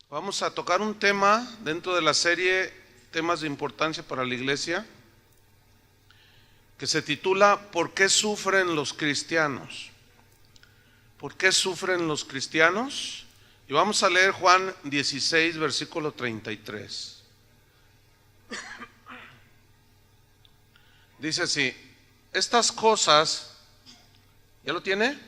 Vamos a tocar un tema dentro de la serie Temas de Importancia para la Iglesia, que se titula ¿Por qué sufren los cristianos? ¿Por qué sufren los cristianos? Y vamos a leer Juan 16, versículo 33. Dice así: estas cosas, ¿ya lo tiene?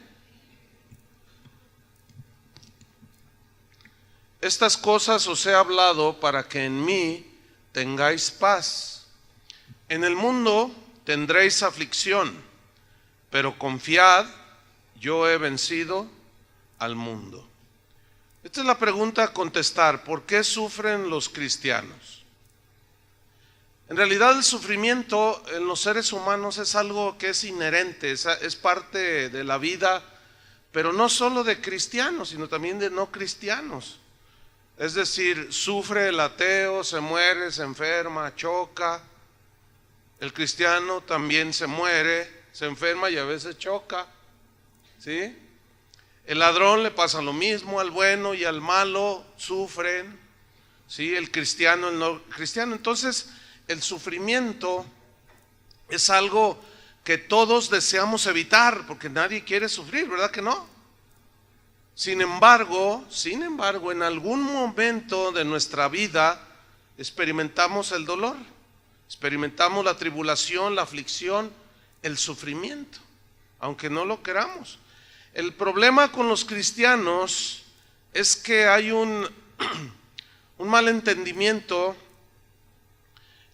Estas cosas os he hablado para que en mí tengáis paz. En el mundo tendréis aflicción, pero confiad, yo he vencido al mundo. Esta es la pregunta a contestar: ¿por qué sufren los cristianos? En realidad el sufrimiento en los seres humanos es algo que es inherente, es parte de la vida, pero no solo de cristianos, sino también de no cristianos. Es decir, sufre el ateo, se muere, se enferma, choca. El cristiano también se muere, se enferma y a veces choca, ¿sí? El ladrón le pasa lo mismo, al bueno y al malo sufren, ¿sí? El cristiano, el no cristiano. Entonces, el sufrimiento es algo que todos deseamos evitar, porque nadie quiere sufrir, ¿verdad que no? Sin embargo, en algún momento de nuestra vida experimentamos el dolor, experimentamos la tribulación, la aflicción, el sufrimiento, aunque no lo queramos. El problema con los cristianos es que hay un mal entendimiento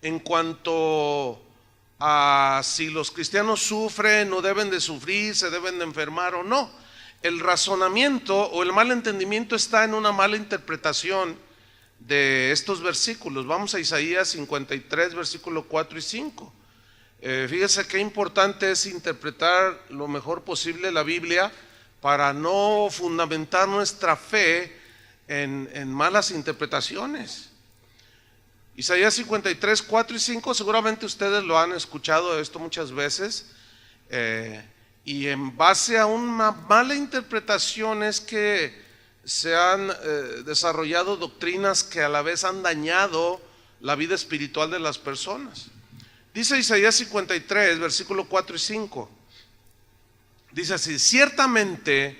en cuanto a si los cristianos sufren o deben de sufrir, se deben de enfermar o no. El razonamiento o el mal entendimiento está en una mala interpretación de estos versículos. Vamos a Isaías 53, versículo 4 y 5. Fíjese qué importante es interpretar lo mejor posible la Biblia para no fundamentar nuestra fe en malas interpretaciones. Isaías 53, 4 y 5, seguramente ustedes lo han escuchado esto muchas veces, y en base a una mala interpretación es que se han desarrollado doctrinas que a la vez han dañado la vida espiritual de las personas. Dice Isaías 53, versículo 4 y 5. Dice así: ciertamente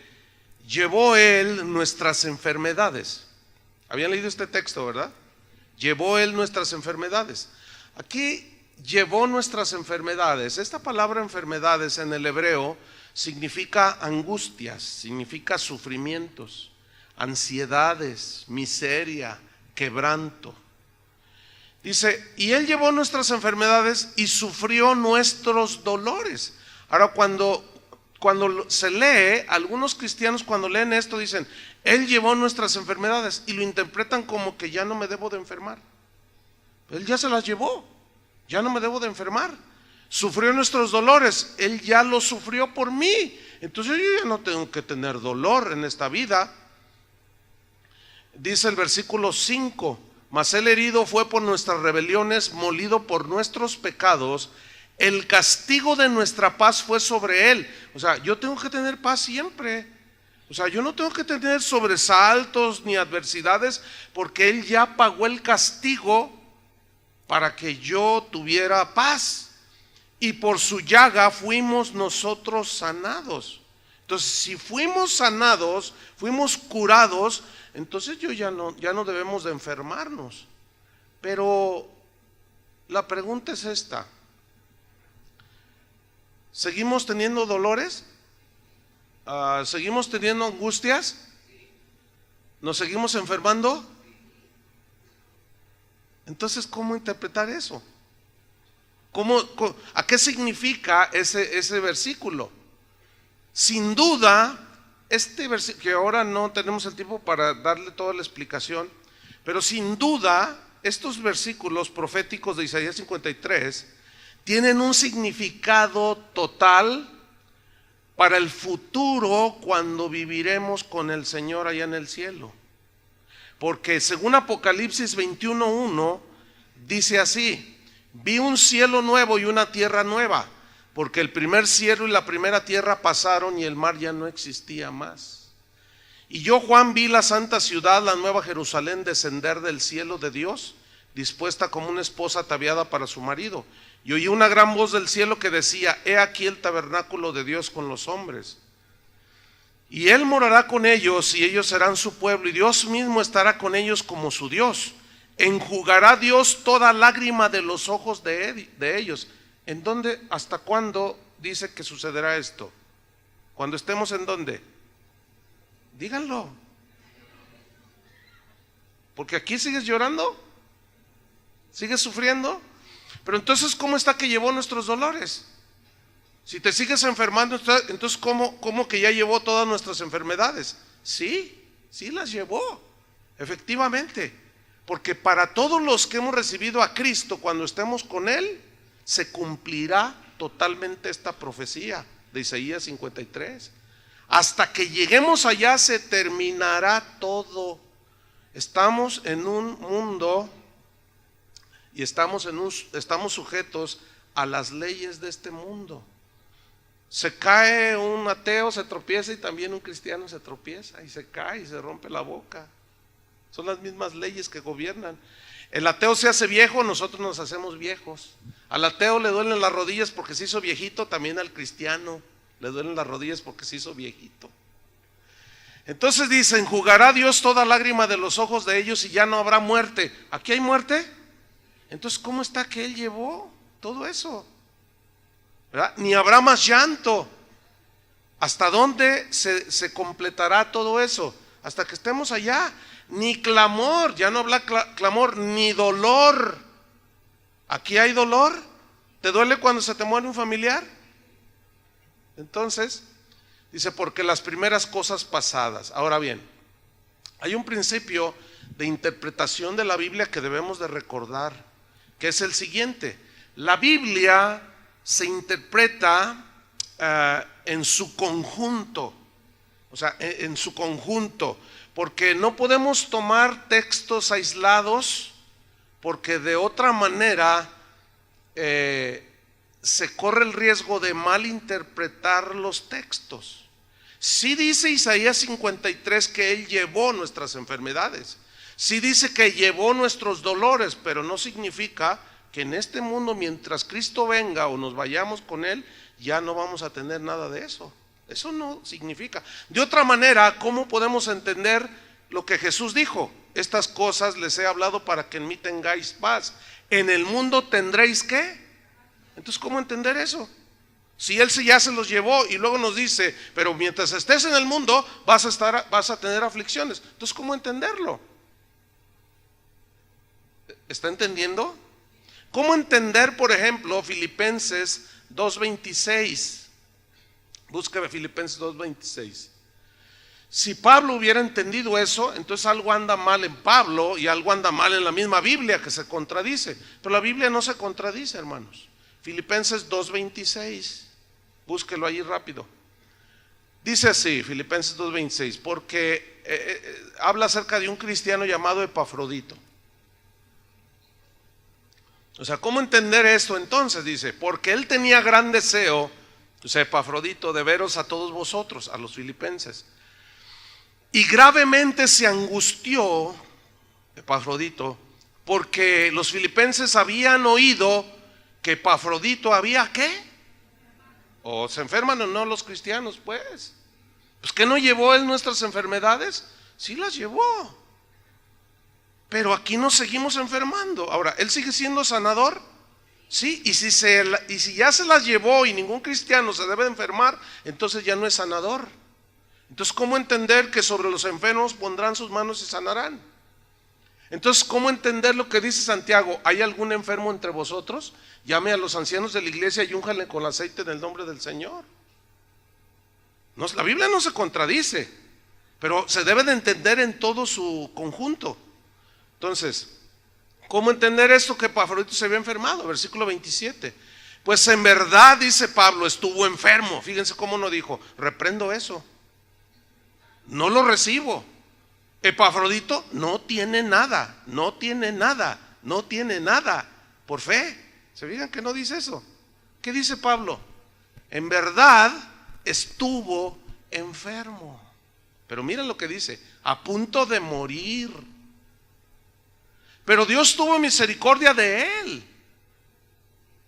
llevó él nuestras enfermedades. Habían leído este texto, ¿verdad? Llevó él nuestras enfermedades. Aquí llevó nuestras enfermedades. Esta palabra enfermedades en el hebreo significa angustias, significa sufrimientos, ansiedades, miseria, quebranto. Dice, y él llevó nuestras enfermedades y sufrió nuestros dolores. Ahora, cuando se lee, algunos cristianos cuando leen esto dicen, él llevó nuestras enfermedades, y lo interpretan como que ya no me debo de enfermar. Él ya se las llevó, ya no me debo de enfermar. Sufrió nuestros dolores, él ya los sufrió por mí, entonces yo ya no tengo que tener dolor en esta vida. Dice el versículo 5, mas él herido fue por nuestras rebeliones, molido por nuestros pecados, el castigo de nuestra paz fue sobre él. O sea, yo tengo que tener paz siempre. O sea, yo no tengo que tener sobresaltos ni adversidades, porque él ya pagó el castigo para que yo tuviera paz. Y por su llaga fuimos nosotros sanados. Entonces, si fuimos sanados, fuimos curados, entonces ya no debemos de enfermarnos. Pero la pregunta es esta: ¿seguimos teniendo dolores? ¿Seguimos teniendo angustias? ¿Nos seguimos enfermando? Entonces, ¿cómo interpretar eso? ¿A qué significa ese versículo? Sin duda, este versículo, que ahora no tenemos el tiempo para darle toda la explicación, pero sin duda, estos versículos proféticos de Isaías 53 tienen un significado total para el futuro cuando viviremos con el Señor allá en el cielo. Porque según Apocalipsis 21:1 dice así: vi un cielo nuevo y una tierra nueva, porque el primer cielo y la primera tierra pasaron y el mar ya no existía más. Y yo, Juan, vi la santa ciudad, la nueva Jerusalén, descender del cielo de Dios, dispuesta como una esposa ataviada para su marido. Y oí una gran voz del cielo que decía: he aquí el tabernáculo de Dios con los hombres. Y Él morará con ellos, y ellos serán su pueblo, y Dios mismo estará con ellos como su Dios. Enjugará Dios toda lágrima de los ojos de ellos. ¿En dónde? ¿Hasta cuándo dice que sucederá esto? ¿Cuando estemos en dónde? Díganlo. Porque aquí sigues llorando, sigues sufriendo. Pero entonces, ¿cómo está que llevó nuestros dolores? Si te sigues enfermando, entonces ¿cómo que ya llevó todas nuestras enfermedades? Sí las llevó, efectivamente. Porque para todos los que hemos recibido a Cristo, cuando estemos con Él, se cumplirá totalmente esta profecía de Isaías 53. Hasta que lleguemos allá se terminará todo. Estamos en un mundo y estamos sujetos a las leyes de este mundo. Se cae un ateo, se tropieza, y también un cristiano se tropieza y se cae y se rompe la boca. Son las mismas leyes que gobiernan. El ateo se hace viejo, nosotros nos hacemos viejos. Al ateo le duelen las rodillas porque se hizo viejito, también al cristiano le duelen las rodillas porque se hizo viejito. Entonces dice: enjugará Dios toda lágrima de los ojos de ellos, y ya no habrá muerte. ¿Aquí hay muerte? Entonces, ¿cómo está que Él llevó todo eso? ¿Verdad? Ni habrá más llanto. ¿Hasta dónde se completará todo eso? Hasta que estemos allá. Ni clamor, ya no habrá clamor, ni dolor. ¿Aquí hay dolor? ¿Te duele cuando se te muere un familiar? Entonces, dice: porque las primeras cosas pasadas. Ahora bien, hay un principio de interpretación de la Biblia que debemos de recordar, que es el siguiente: la Biblia se interpreta en su conjunto, o sea, en su conjunto, porque no podemos tomar textos aislados, porque de otra manera se corre el riesgo de malinterpretar los textos. Sí dice Isaías 53 que Él llevó nuestras enfermedades, sí dice que llevó nuestros dolores, pero no significa que en este mundo, mientras Cristo venga o nos vayamos con Él, ya no vamos a tener nada de eso. Eso no significa. De otra manera, ¿cómo podemos entender lo que Jesús dijo? Estas cosas les he hablado para que en mí tengáis paz. En el mundo tendréis ¿qué? Entonces, ¿cómo entender eso? Si Él ya se los llevó y luego nos dice: pero mientras estés en el mundo vas a tener aflicciones. Entonces, ¿cómo entenderlo? ¿Está entendiendo? ¿Cómo entender, por ejemplo, Filipenses 2:26? Búsqueme Filipenses 2:26. Si Pablo hubiera entendido eso, entonces algo anda mal en Pablo y algo anda mal en la misma Biblia, que se contradice. Pero la Biblia no se contradice, hermanos. Filipenses 2:26, búsquelo ahí rápido. Dice así, Filipenses 2:26, porque habla acerca de un cristiano llamado Epafrodito. O sea, ¿cómo entender esto entonces? Dice: porque él tenía gran deseo, o sea, Epafrodito, de veros a todos vosotros, a los filipenses, y gravemente se angustió Epafrodito, porque los filipenses habían oído que Epafrodito había ¿qué? ¿O se enferman o no los cristianos? Pues ¿que no llevó Él nuestras enfermedades? Sí las llevó, pero aquí nos seguimos enfermando. Ahora, ¿Él sigue siendo sanador? Sí, y si ya se las llevó y ningún cristiano se debe de enfermar, entonces ya no es sanador. Entonces, ¿cómo entender que sobre los enfermos pondrán sus manos y sanarán? Entonces, ¿cómo entender lo que dice Santiago? ¿Hay algún enfermo entre vosotros? Llame a los ancianos de la iglesia y únjanle con aceite en el nombre del Señor. No, la Biblia no se contradice, pero se debe de entender en todo su conjunto. Entonces, ¿cómo entender esto que Epafrodito se había enfermado? Versículo 27. Pues en verdad, dice Pablo, estuvo enfermo. Fíjense cómo no dijo: reprendo eso, no lo recibo. Epafrodito no tiene nada, no tiene nada, no tiene nada por fe. ¿Se fijan que no dice eso? ¿Qué dice Pablo? En verdad estuvo enfermo. Pero miren lo que dice, a punto de morir. Pero Dios tuvo misericordia de él.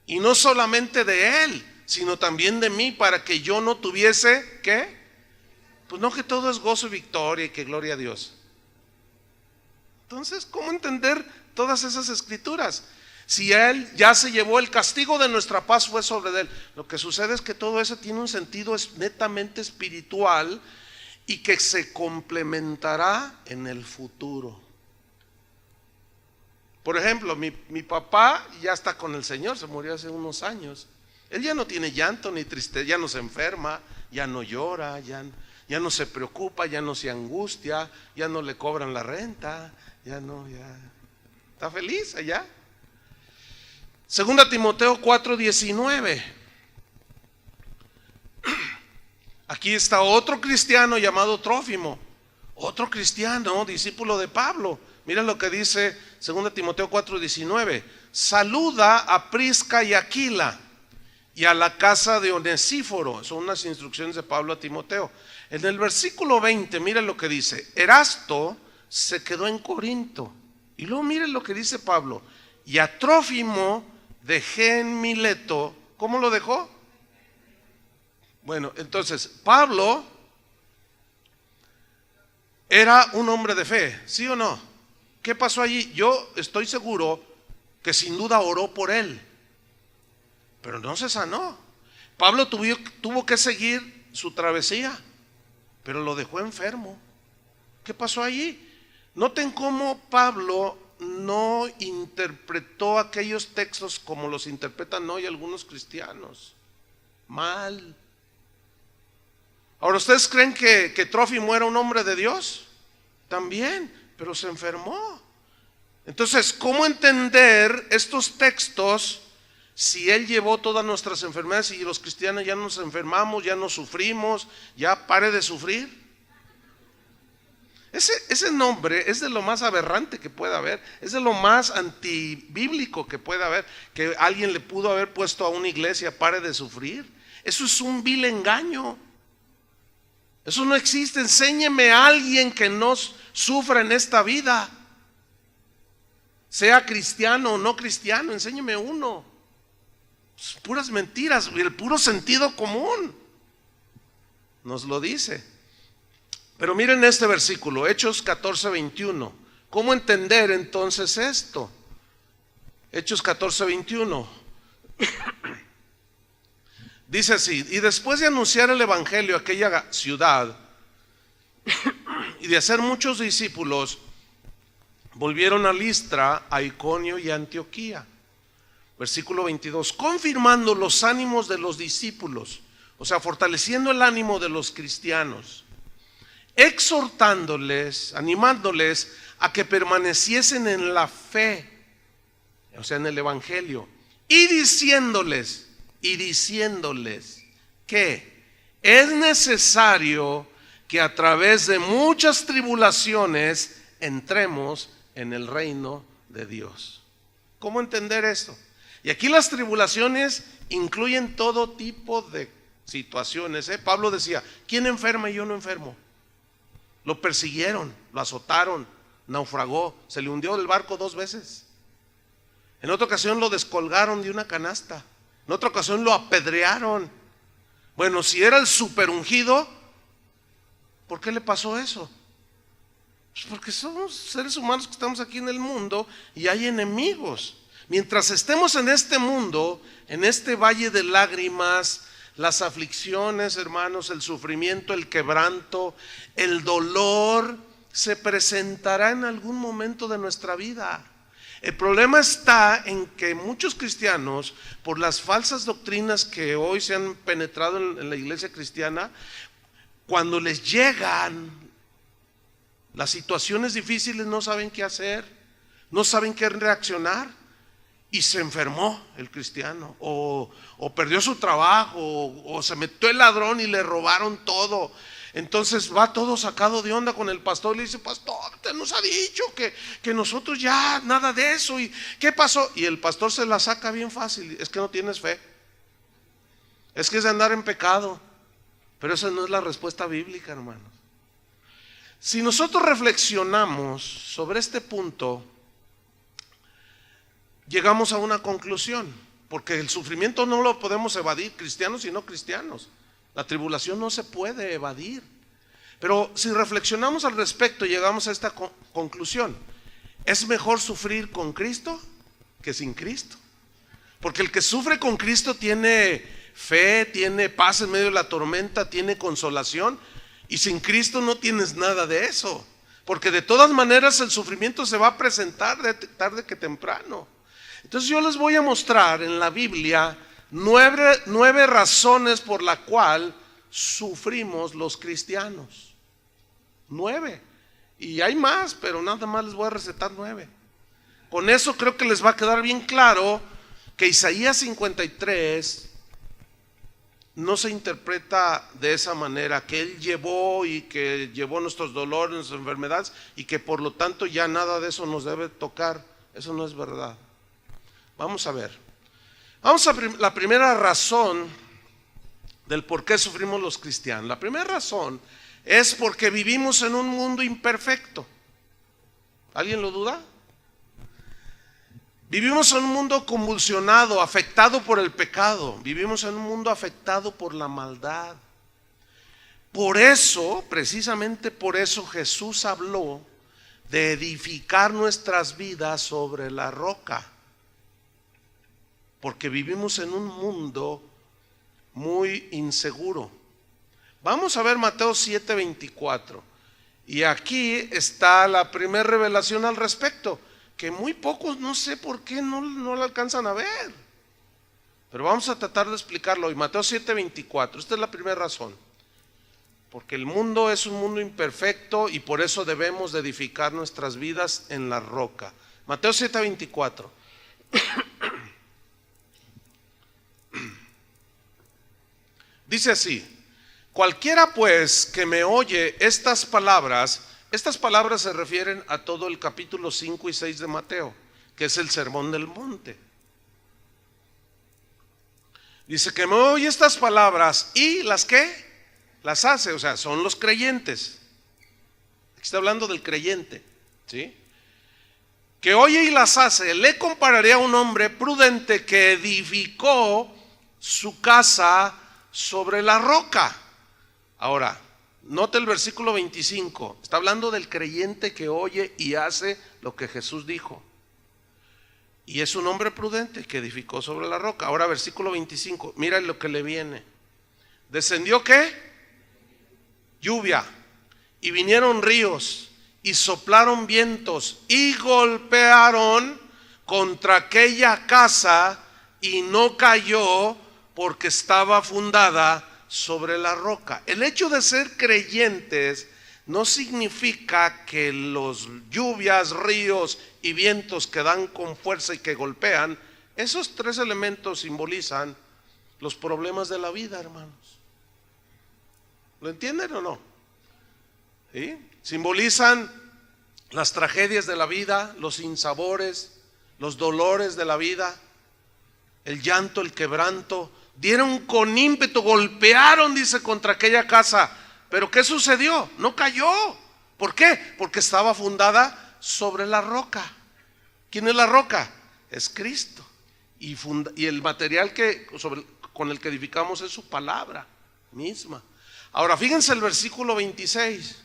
Y no solamente de él, sino también de mí, para que yo no tuviese, ¿qué? Pues no, que todo es gozo y victoria y que gloria a Dios. Entonces, ¿cómo entender todas esas escrituras? Si él ya se llevó el castigo de nuestra paz, fue sobre él. Lo que sucede es que todo eso tiene un sentido netamente espiritual y que se complementará en el futuro. Por ejemplo, mi papá ya está con el Señor, se murió hace unos años. Él ya no tiene llanto ni tristeza, ya no se enferma, ya no llora, ya no se preocupa, ya no se angustia, ya no le cobran la renta, ya está feliz allá. Segunda Timoteo 4:19. Aquí está otro cristiano llamado Trófimo, otro cristiano, discípulo de Pablo. Mira lo que dice 2 Timoteo 4:19. Saluda a Prisca y Aquila y a la casa de Onesíforo. Son unas instrucciones de Pablo a Timoteo. En el versículo 20, mira lo que dice. Erasto se quedó en Corinto. Y luego miren lo que dice Pablo. Y a Trófimo dejé en Mileto. ¿Cómo lo dejó? Bueno, entonces Pablo era un hombre de fe, ¿sí o no? ¿Qué pasó allí? Yo estoy seguro que sin duda oró por él, pero no se sanó. Pablo tuvo que seguir su travesía, pero lo dejó enfermo. ¿Qué pasó allí? Noten cómo Pablo no interpretó aquellos textos como los interpretan hoy algunos cristianos. Mal. Ahora, ¿ustedes creen que Trófimo era un hombre de Dios? También, pero se enfermó. Entonces, ¿cómo entender estos textos si él llevó todas nuestras enfermedades y los cristianos ya nos enfermamos, ya nos sufrimos, ya pare de sufrir? Ese nombre es de lo más aberrante que pueda haber, es de lo más antibíblico que pueda haber, que alguien le pudo haber puesto a una iglesia, pare de sufrir. Eso es un vil engaño. Eso no existe. Enséñeme a alguien que no sufra en esta vida, sea cristiano o no cristiano, enséñeme uno. Puras mentiras, el puro sentido común nos lo dice. Pero miren este versículo, Hechos 14:21. ¿Cómo entender entonces esto? Hechos 14:21. Dice así: y después de anunciar el evangelio a aquella ciudad y de hacer muchos discípulos, volvieron a Listra, a Iconio y a Antioquía. Versículo 22, confirmando los ánimos de los discípulos, o sea, fortaleciendo el ánimo de los cristianos, exhortándoles, animándoles a que permaneciesen en la fe, o sea, en el evangelio, y diciéndoles que es necesario que a través de muchas tribulaciones entremos en el reino de Dios. ¿Cómo entender esto? Y aquí las tribulaciones incluyen todo tipo de situaciones. Pablo decía, ¿quién enferma y yo no enfermo? Lo persiguieron, lo azotaron, naufragó, se le hundió el barco 2 veces. En otra ocasión lo descolgaron de una canasta. En otra ocasión lo apedrearon. Bueno, si era el super ungido, ¿por qué le pasó eso? Pues porque somos seres humanos que estamos aquí en el mundo y hay enemigos. Mientras estemos en este mundo, en este valle de lágrimas, las aflicciones, hermanos, el sufrimiento, el quebranto, el dolor, se presentará en algún momento de nuestra vida. El problema está en que muchos cristianos, por las falsas doctrinas que hoy se han penetrado en la iglesia cristiana, cuando les llegan las situaciones difíciles no saben qué hacer, no saben qué reaccionar, y se enfermó el cristiano, o perdió su trabajo, o se metió el ladrón y le robaron todo. Entonces va todo sacado de onda con el pastor y le dice, pastor, usted nos ha dicho que nosotros ya nada de eso, y ¿qué pasó? Y el pastor se la saca bien fácil, es que no tienes fe, es que es de andar en pecado. Pero esa no es la respuesta bíblica, hermanos. Si nosotros reflexionamos sobre este punto, llegamos a una conclusión, porque el sufrimiento no lo podemos evadir, cristianos y no cristianos. La tribulación no se puede evadir. Pero si reflexionamos al respecto, llegamos a esta conclusión: es mejor sufrir con Cristo que sin Cristo. Porque el que sufre con Cristo tiene fe, tiene paz en medio de la tormenta, tiene consolación. Y sin Cristo no tienes nada de eso. Porque de todas maneras el sufrimiento se va a presentar tarde que temprano. Entonces yo les voy a mostrar en la Biblia 9 razones por la cual sufrimos los cristianos. 9. Y hay más, pero nada más les voy a recetar 9. Con eso creo que les va a quedar bien claro que Isaías 53 no se interpreta de esa manera, que Él llevó y que llevó nuestros dolores, nuestras enfermedades, y que por lo tanto ya nada de eso nos debe tocar. Eso no es verdad. Vamos a ver. La primera razón del por qué sufrimos los cristianos. La primera razón es porque vivimos en un mundo imperfecto. ¿Alguien lo duda? Vivimos en un mundo convulsionado, afectado por el pecado. Vivimos en un mundo afectado por la maldad. Por eso, precisamente por eso, Jesús habló de edificar nuestras vidas sobre la roca. Porque vivimos en un mundo muy inseguro. Vamos a ver Mateo 7:24. Y aquí está la primera revelación al respecto, que muy pocos, no sé por qué, no la alcanzan a ver. Pero vamos a tratar de explicarlo hoy. Mateo 7:24. Esta es la primera razón. Porque el mundo es un mundo imperfecto y por eso debemos de edificar nuestras vidas en la roca. Mateo 7:24. Dice así: cualquiera pues que me oye estas palabras se refieren a todo el capítulo 5 y 6 de Mateo, que es el sermón del monte. Dice que me oye estas palabras y las que las hace, o sea, son los creyentes. Aquí está hablando del creyente, ¿sí? Que oye y las hace, le compararé a un hombre prudente que edificó su casa sobre la roca. Ahora, note el versículo 25. Está hablando del creyente que oye y hace lo que Jesús dijo. Y es un hombre prudente que edificó sobre la roca. Ahora versículo 25. Mira lo que le viene. ¿Descendió qué? Lluvia. Y vinieron ríos. Y soplaron vientos. Y golpearon contra aquella casa. Y no cayó porque estaba fundada sobre la roca. El hecho de ser creyentes no significa que los lluvias, ríos y vientos que dan con fuerza y que golpean, esos 3 elementos simbolizan los problemas de la vida, hermanos. ¿Lo entienden o no? ¿Sí? Simbolizan las tragedias de la vida, los sinsabores, los dolores de la vida, el llanto, el quebranto. Dieron con ímpetu, golpearon, dice, contra aquella casa. Pero ¿qué sucedió? No cayó. ¿Por qué? Porque estaba fundada sobre la roca. ¿Quién es la roca? Es Cristo. Y el material con el que edificamos es su palabra misma. Ahora fíjense el versículo 26.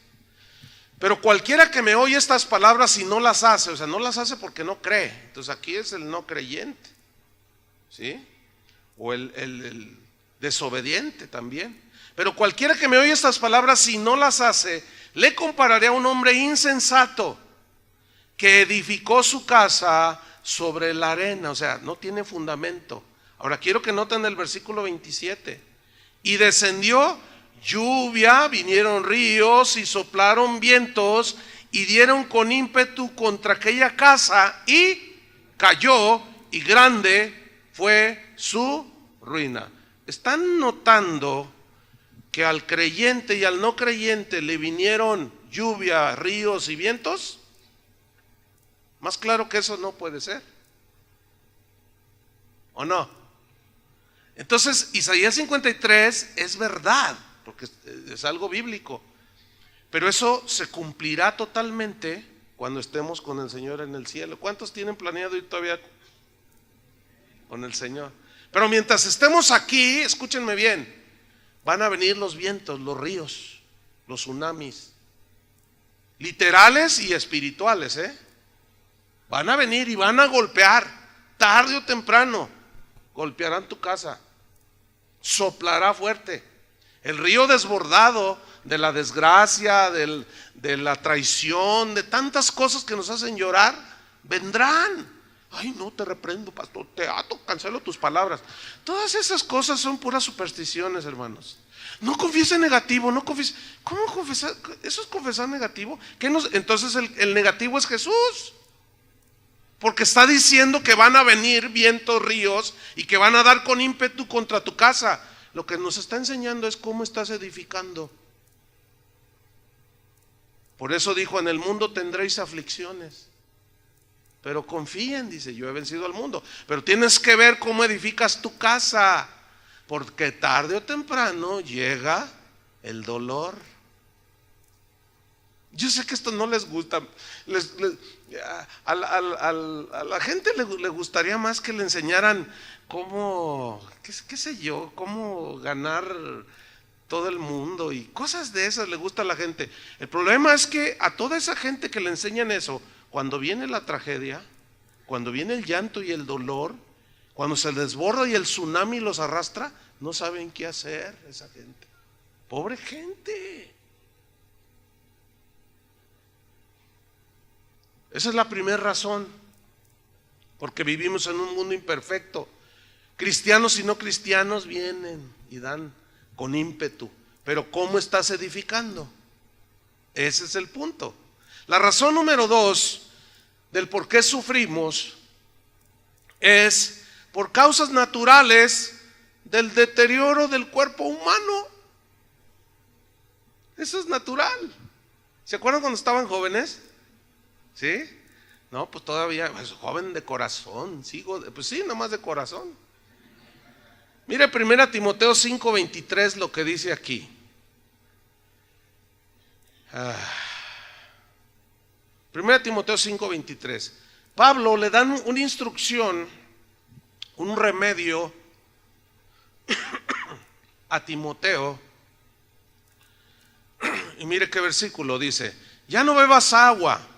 Pero cualquiera que me oye estas palabras y no las hace, o sea, no las hace porque no cree. Entonces aquí es el no creyente, ¿sí? O el desobediente también. Pero cualquiera que me oye estas palabras si no las hace, le compararé a un hombre insensato que edificó su casa sobre la arena. O sea, no tiene fundamento. Ahora quiero que noten el versículo 27. Y descendió lluvia, vinieron ríos y soplaron vientos y dieron con ímpetu contra aquella casa y cayó, y grande fue su ruina. ¿Están notando que al creyente y al no creyente le vinieron lluvia, ríos y vientos? Más claro que eso no puede ser, ¿o no? Entonces Isaías 53 es verdad, porque es algo bíblico. Pero eso se cumplirá totalmente cuando estemos con el Señor en el cielo. ¿Cuántos tienen planeado ir todavía con el Señor? Pero mientras estemos aquí, escúchenme bien, van a venir los vientos, los ríos, los tsunamis, literales y espirituales, van a venir y van a golpear, tarde o temprano, golpearán tu casa, soplará fuerte. El río desbordado de la desgracia, de la traición, de tantas cosas que nos hacen llorar, vendrán. Ay, no, te reprendo, pastor, te ato, cancelo tus palabras. Todas esas cosas son puras supersticiones, hermanos. No confiese negativo, no confiese. ¿Cómo confesar? ¿Eso es confesar negativo? Entonces el negativo es Jesús. Porque está diciendo que van a venir vientos, ríos, y que van a dar con ímpetu contra tu casa. Lo que nos está enseñando es cómo estás edificando. Por eso dijo, en el mundo tendréis aflicciones, pero confíen, dice, yo he vencido al mundo. Pero tienes que ver cómo edificas tu casa, porque tarde o temprano llega el dolor. Yo sé que esto no les gusta. A la gente le gustaría más que le enseñaran cómo, qué sé yo, cómo ganar todo el mundo y cosas de esas le gusta a la gente. El problema es que a toda esa gente que le enseñan eso, cuando viene la tragedia, cuando viene el llanto y el dolor, cuando se desborda y el tsunami los arrastra, no saben qué hacer esa gente. Pobre gente. Esa es la primera razón, porque vivimos en un mundo imperfecto. Cristianos y no cristianos vienen y dan con ímpetu, pero ¿cómo estás edificando? Ese es el punto. La razón número 2 del por qué sufrimos es por causas naturales del deterioro del cuerpo humano. Eso es natural. ¿Se acuerdan cuando estaban jóvenes? ¿Sí? No, pues todavía, pues, joven de corazón, pues sí, nomás de corazón. Mire 1 Timoteo 5:23 lo que dice aquí. 1 Timoteo 5:23. Pablo le dan una instrucción, un remedio a Timoteo. Y mire qué versículo dice: ya no bebas agua.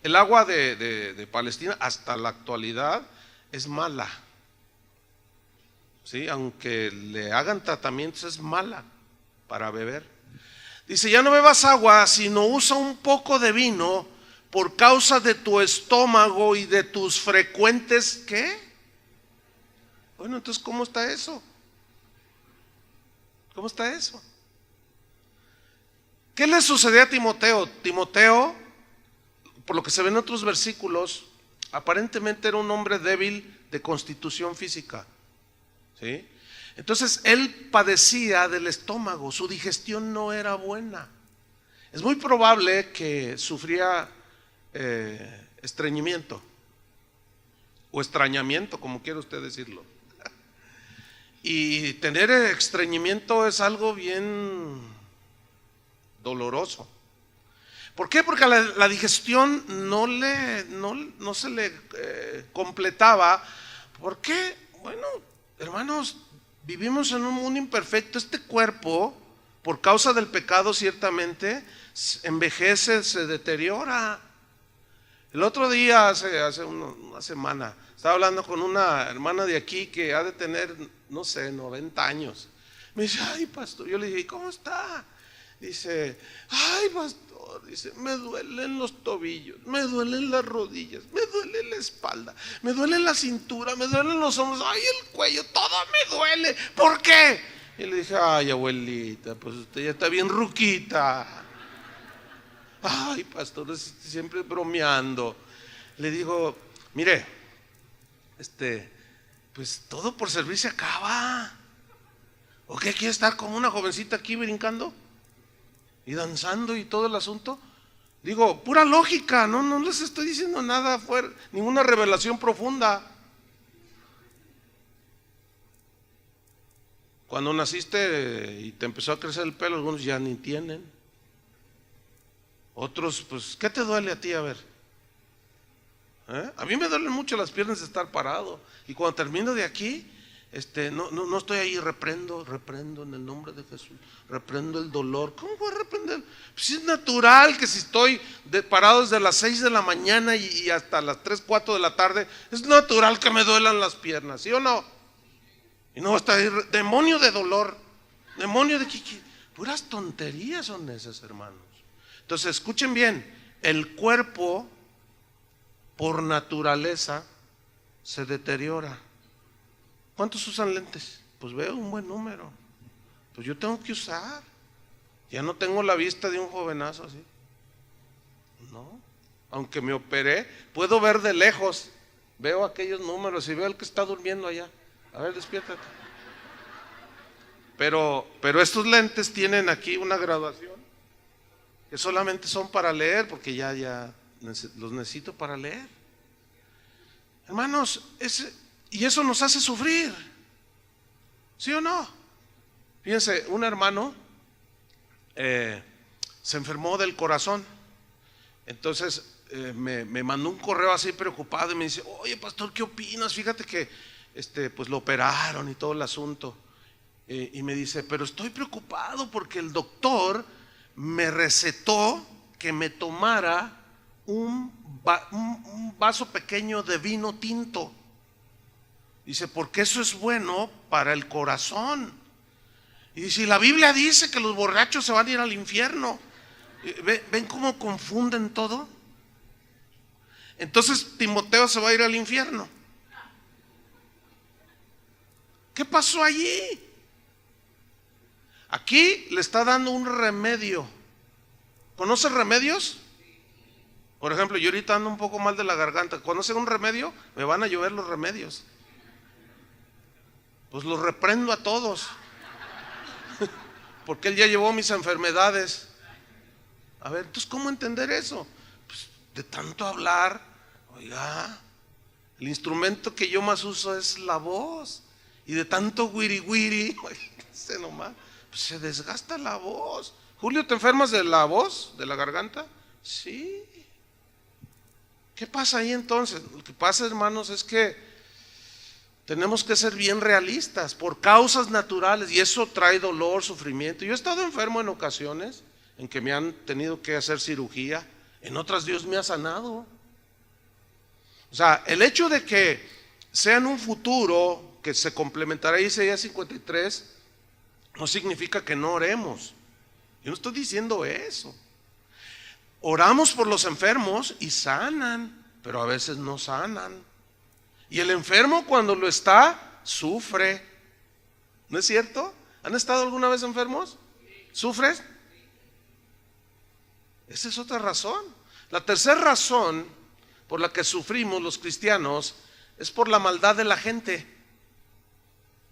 El agua de Palestina hasta la actualidad es mala. ¿Sí? Aunque le hagan tratamientos, es mala para beber. Dice: ya no bebas agua, sino usa un poco de vino por causa de tu estómago y de tus frecuentes, ¿qué? Bueno, entonces, ¿cómo está eso? ¿Cómo está eso? ¿Qué le sucedió a Timoteo? Timoteo, por lo que se ve en otros versículos, aparentemente era un hombre débil de constitución física. ¿Sí? Entonces él padecía del estómago, su digestión no era buena. Es muy probable que sufría estreñimiento o extrañamiento, como quiera usted decirlo. Y tener estreñimiento es algo bien doloroso. ¿Por qué? Porque la digestión no se le completaba. ¿Por qué? Bueno, hermanos, vivimos en un mundo imperfecto. Este cuerpo, por causa del pecado, ciertamente envejece, se deteriora. El otro día, hace una semana, estaba hablando con una hermana de aquí que ha de tener, no sé, 90 años. Me dice: ay, pastor. Yo le dije: ¿cómo está? Dice: ay, pastor, dice, me duelen los tobillos, me duelen las rodillas, me duele la espalda, me duele la cintura, me duelen los hombros, ay, el cuello, todo me duele. ¿Por qué? Y le dije: ay, abuelita, pues usted ya está bien ruquita. Ay, pastor, siempre bromeando. Le digo: mire, pues todo por servir se acaba. ¿O qué quiere estar como una jovencita aquí brincando y danzando y todo el asunto? Digo, pura lógica, no les estoy diciendo nada fuera, ninguna revelación profunda. Cuando naciste y te empezó a crecer el pelo, algunos ya ni tienen. Otros, pues, ¿qué te duele a ti? A ver. A mí me duelen mucho las piernas de estar parado. Y cuando termino de aquí, no estoy ahí, reprendo en el nombre de Jesús, reprendo el dolor. ¿Cómo voy a reprender? Pues es natural que si estoy parado desde las 6 de la mañana y hasta las 3, 4 de la tarde, es natural que me duelan las piernas, ¿sí o no? Y no está ahí, demonio de dolor, demonio de puras tonterías son esas, hermanos. Entonces escuchen bien, el cuerpo por naturaleza se deteriora. ¿Cuántos usan lentes? Pues veo un buen número. Pues yo tengo que usar. Ya no tengo la vista de un jovenazo así. No. Aunque me operé, puedo ver de lejos. Veo aquellos números y veo el que está durmiendo allá. A ver, despiértate. Pero estos lentes tienen aquí una graduación que solamente son para leer, porque ya los necesito para leer. Hermanos, y eso nos hace sufrir, ¿sí o no? Fíjense, un hermano se enfermó del corazón. Entonces me mandó un correo así preocupado y me dice: oye, pastor, ¿qué opinas? Fíjate que pues lo operaron y todo el asunto. Y me dice: pero estoy preocupado porque el doctor me recetó que me tomara un vaso pequeño de vino tinto. Dice, porque eso es bueno para el corazón. Y dice, la Biblia dice que los borrachos se van a ir al infierno. ¿Ven cómo confunden todo? Entonces Timoteo se va a ir al infierno. ¿Qué pasó allí? Aquí le está dando un remedio. ¿Conoces remedios? Por ejemplo, yo ahorita ando un poco mal de la garganta. ¿Conoce un remedio? Me van a llover los remedios. Pues los reprendo a todos. Porque él ya llevó mis enfermedades. A ver, entonces, ¿cómo entender eso? Pues de tanto hablar, oiga, el instrumento que yo más uso es la voz. Y de tanto wiri wiri, sé nomás, pues se desgasta la voz. Julio, ¿te enfermas de la voz, de la garganta? Sí. ¿Qué pasa ahí entonces? Lo que pasa, hermanos, es que tenemos que ser bien realistas por causas naturales, y eso trae dolor, sufrimiento. Yo he estado enfermo en ocasiones en que me han tenido que hacer cirugía, en otras Dios me ha sanado. O sea, el hecho de que sea en un futuro que se complementará Isaías 53 no significa que no oremos. Yo no estoy diciendo eso. Oramos por los enfermos y sanan, pero a veces no sanan. Y el enfermo, cuando lo está, sufre. ¿No es cierto? ¿Han estado alguna vez enfermos? ¿Sufres? Esa es otra razón. La tercera razón por la que sufrimos los cristianos es por la maldad de la gente.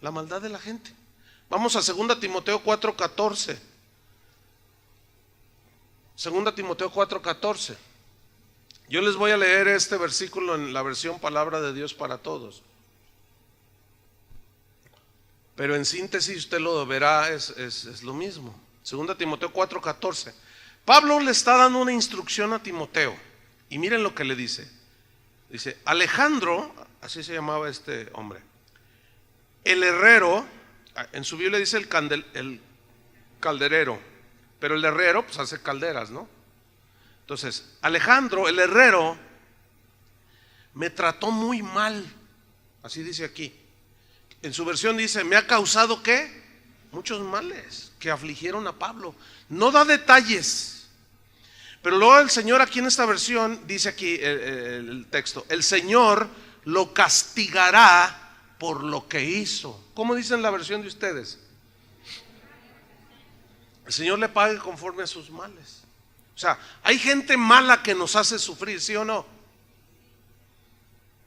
La maldad de la gente. Vamos a 2 Timoteo 4:14. 2 Timoteo 4:14. Yo les voy a leer este versículo en la versión Palabra de Dios para Todos. Pero en síntesis usted lo verá, es lo mismo. 2 Timoteo 4:14. Pablo le está dando una instrucción a Timoteo. Y miren lo que le dice. Dice, Alejandro, así se llamaba este hombre, el herrero, en su Biblia dice el calderero, pero el herrero pues hace calderas, ¿no? Entonces, Alejandro, el herrero, me trató muy mal. Así dice aquí. En su versión dice, me ha causado ¿qué? Muchos males que afligieron a Pablo. No da detalles. Pero luego el Señor aquí en esta versión dice aquí el texto, el Señor lo castigará por lo que hizo. ¿Cómo dice en la versión de ustedes? El Señor le pague conforme a sus males. O sea, hay gente mala que nos hace sufrir, ¿sí o no?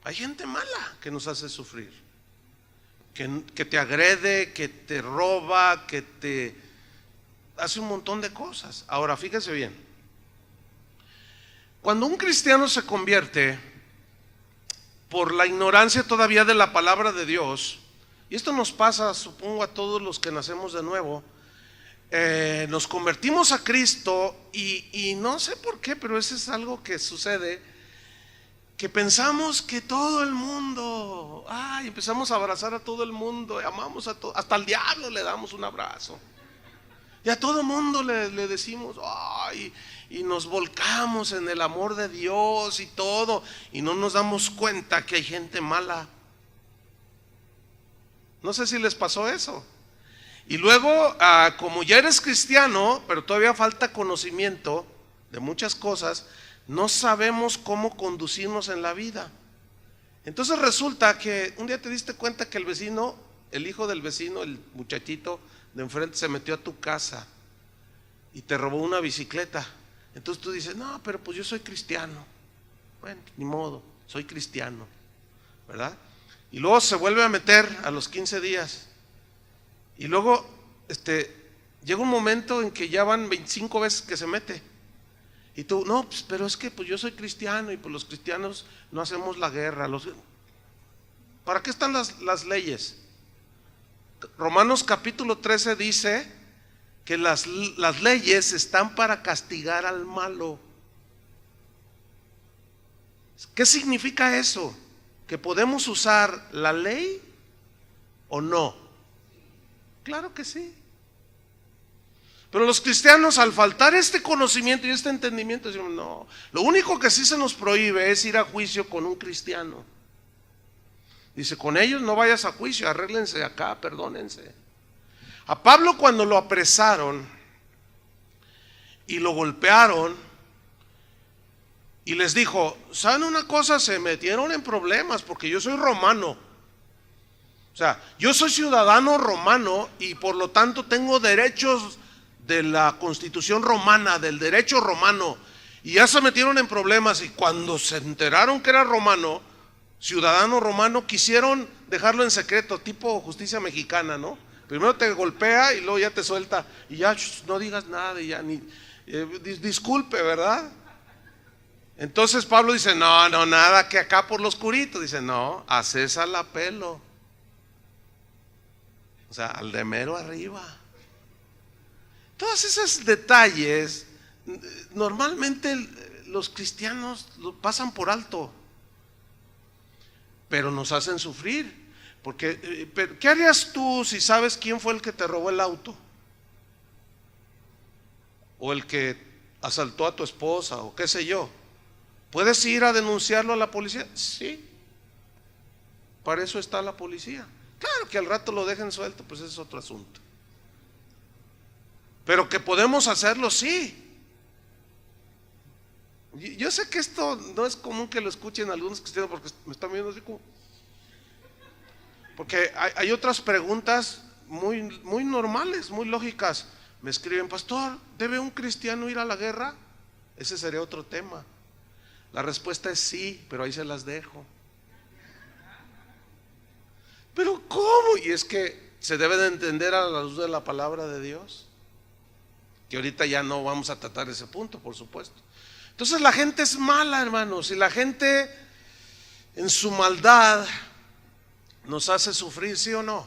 Hay gente mala que nos hace sufrir, que te agrede, que te roba, que te hace un montón de cosas. Ahora, fíjese bien, cuando un cristiano se convierte por la ignorancia todavía de la palabra de Dios, y esto nos pasa, supongo, a todos los que nacemos de nuevo, nos convertimos a Cristo y no sé por qué, pero eso es algo que sucede, que pensamos que todo el mundo, empezamos a abrazar a todo el mundo, amamos a todo, hasta al diablo le damos un abrazo. Y a todo mundo le decimos, y nos volcamos en el amor de Dios y todo, y no nos damos cuenta que hay gente mala. No sé si les pasó eso. Y luego, como ya eres cristiano, pero todavía falta conocimiento de muchas cosas, no sabemos cómo conducirnos en la vida. Entonces resulta que un día te diste cuenta que el vecino, el hijo del vecino, el muchachito de enfrente, se metió a tu casa y te robó una bicicleta. Entonces tú dices, no, pero pues yo soy cristiano. Bueno, ni modo, soy cristiano, ¿verdad? Y luego se vuelve a meter a los 15 días. Y luego llega un momento en que ya van 25 veces que se mete. Y tú, no, pues, pero es que pues yo soy cristiano y pues los cristianos no hacemos la guerra. ¿Para qué están las leyes? Romanos capítulo 13 dice que las leyes están para castigar al malo. ¿Qué significa eso? ¿Que podemos usar la ley o no? Claro que sí. Pero los cristianos, al faltar este conocimiento y este entendimiento, decimos, no, lo único que sí se nos prohíbe es ir a juicio con un cristiano. Dice, con ellos no vayas a juicio, arréglense acá, perdónense. A Pablo, cuando lo apresaron y lo golpearon y les dijo, ¿saben una cosa? Se metieron en problemas porque yo soy romano. O sea, yo soy ciudadano romano y por lo tanto tengo derechos de la Constitución romana, del derecho romano, y ya se metieron en problemas. Y cuando se enteraron que era romano, ciudadano romano, quisieron dejarlo en secreto, tipo justicia mexicana, ¿no? Primero te golpea y luego ya te suelta y ya no digas nada y ya ni disculpe, ¿verdad? Entonces Pablo dice, no, nada que acá por lo oscurito. Dice, no, a César la pelo. O sea, al de mero arriba. Todos esos detalles normalmente los cristianos lo pasan por alto, pero nos hacen sufrir. Porque, ¿qué harías tú si sabes quién fue el que te robó el auto? O el que asaltó a tu esposa, o qué sé yo. ¿Puedes ir a denunciarlo a la policía? Sí. Para eso está la policía. Claro que al rato lo dejen suelto, pues ese es otro asunto. Pero que podemos hacerlo, sí. Yo sé que esto no es común que lo escuchen algunos cristianos porque me están viendo así como... Porque hay otras preguntas muy, muy normales, muy lógicas. Me escriben, pastor, ¿debe un cristiano ir a la guerra? Ese sería otro tema. La respuesta es sí, pero ahí se las dejo. ¿Pero cómo? Y es que se debe de entender a la luz de la palabra de Dios. Que ahorita ya no vamos a tratar ese punto, por supuesto. Entonces la gente es mala, hermanos, y la gente en su maldad nos hace sufrir, ¿sí o no?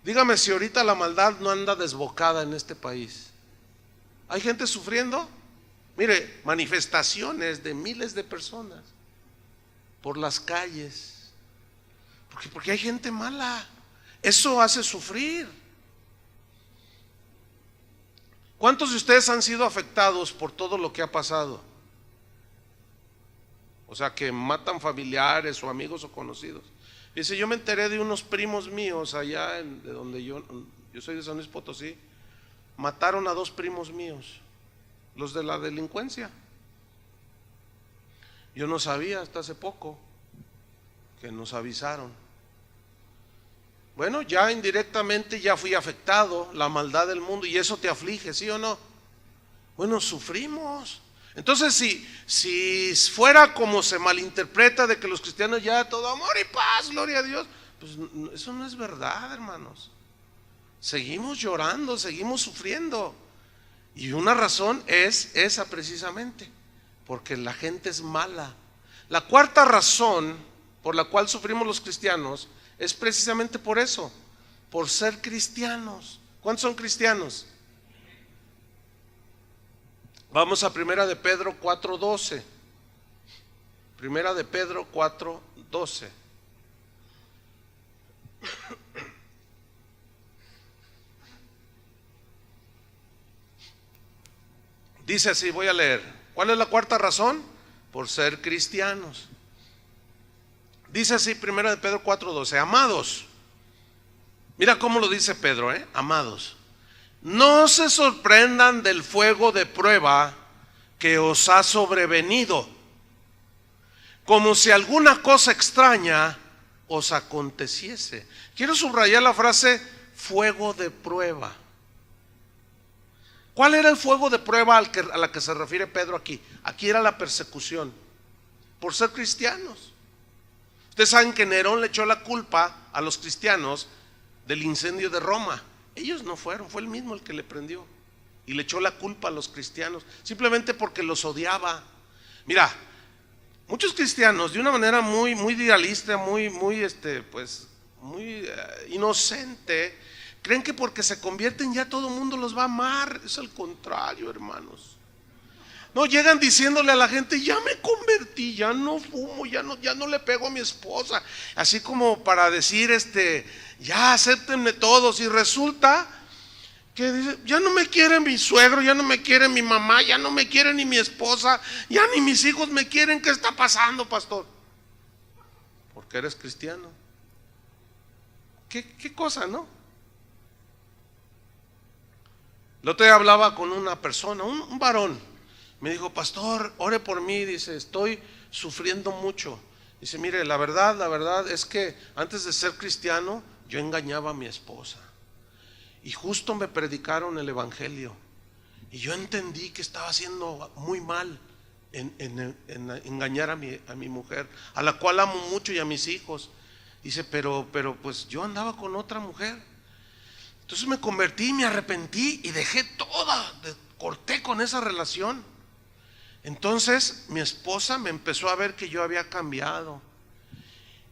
Dígame si ahorita la maldad no anda desbocada en este país. ¿Hay gente sufriendo? Mire, manifestaciones de miles de personas por las calles. Porque hay gente mala. Eso hace sufrir. ¿Cuántos de ustedes han sido afectados por todo lo que ha pasado? O sea, que matan familiares o amigos o conocidos. Dice, yo me enteré de unos primos míos allá de donde yo soy de San Luis Potosí. Mataron a 2 primos míos, los de la delincuencia. Yo no sabía hasta hace poco que nos avisaron. Bueno, ya indirectamente ya fui afectado, la maldad del mundo, y eso te aflige, ¿sí o no? Bueno, sufrimos. Entonces, si fuera como se malinterpreta de que los cristianos ya todo amor y paz, gloria a Dios, pues eso no es verdad, hermanos. Seguimos llorando, seguimos sufriendo. Y una razón es esa precisamente, porque la gente es mala. La cuarta razón por la cual sufrimos los cristianos es precisamente por eso, por ser cristianos. ¿Cuántos son cristianos? Vamos a Primera de Pedro 4:12. Primera de Pedro 4:12. Dice así, voy a leer. ¿Cuál es la cuarta razón? Por ser cristianos. Dice así, Primera de Pedro 4:12. Amados, mira cómo lo dice Pedro, amados, no se sorprendan del fuego de prueba que os ha sobrevenido, como si alguna cosa extraña os aconteciese. Quiero subrayar la frase fuego de prueba. ¿Cuál era el fuego de prueba a la que se refiere Pedro aquí? Aquí era la persecución por ser cristianos. Ustedes saben que Nerón le echó la culpa a los cristianos del incendio de Roma. Ellos no fueron, fue él mismo el que le prendió y le echó la culpa a los cristianos, simplemente porque los odiaba. Mira, muchos cristianos de una manera muy idealista, muy inocente, creen que porque se convierten ya todo el mundo los va a amar. Es al contrario, hermanos. No, llegan diciéndole a la gente, ya me convertí, ya no fumo, ya no le pego a mi esposa, así como para decir, ya acéptenme todos. Y resulta que dice, ya no me quiere mi suegro, ya no me quiere mi mamá, ya no me quiere ni mi esposa, ya ni mis hijos me quieren. ¿Qué está pasando, pastor? Porque eres cristiano. ¿Qué cosa, no? El otro día hablaba con una persona, un varón. Me dijo, pastor, ore por mí. Dice, estoy sufriendo mucho. Dice, mire, la verdad es que antes de ser cristiano yo engañaba a mi esposa. Y justo me predicaron el evangelio. Y yo entendí que estaba haciendo muy mal en engañar a mi mujer, a la cual amo mucho, y a mis hijos. Dice, pero pues yo andaba con otra mujer. Entonces me convertí, me arrepentí y dejé toda, corté con esa relación. Entonces mi esposa me empezó a ver que yo había cambiado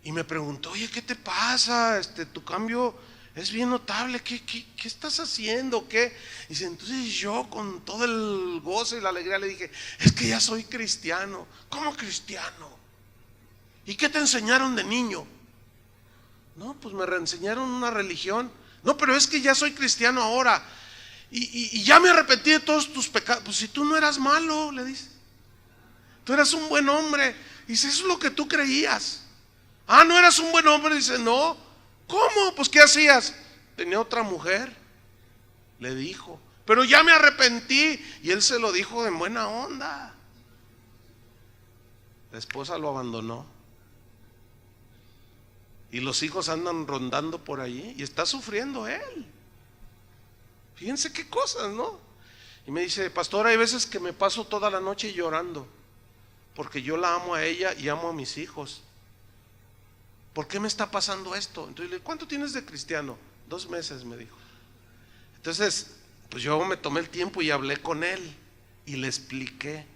y me preguntó, oye, ¿qué te pasa? Tu cambio es bien notable. ¿Qué estás haciendo? ¿Qué? Dice, entonces yo con todo el gozo y la alegría le dije, es que ya soy cristiano. ¿Cómo cristiano? ¿Y qué te enseñaron de niño? No, pues me reenseñaron una religión. No, pero es que ya soy cristiano ahora y ya me arrepentí de todos tus pecados. Pues si tú no eras malo, le dice, tú eras un buen hombre. Dice, eso es lo que tú creías. Ah, ¿no eras un buen hombre? Dice, no. ¿Cómo? Pues ¿qué hacías? Tenía otra mujer, le dijo, pero ya me arrepentí. Y él se lo dijo en buena onda. La esposa lo abandonó y los hijos andan rondando por allí y está sufriendo él. Fíjense qué cosas, ¿no? Y me dice, pastor, hay veces que me paso toda la noche llorando porque yo la amo a ella y amo a mis hijos. ¿Por qué me está pasando esto? Entonces le digo, ¿cuánto tienes de cristiano? 2 meses, me dijo. Entonces, pues yo me tomé el tiempo y hablé con él y le expliqué,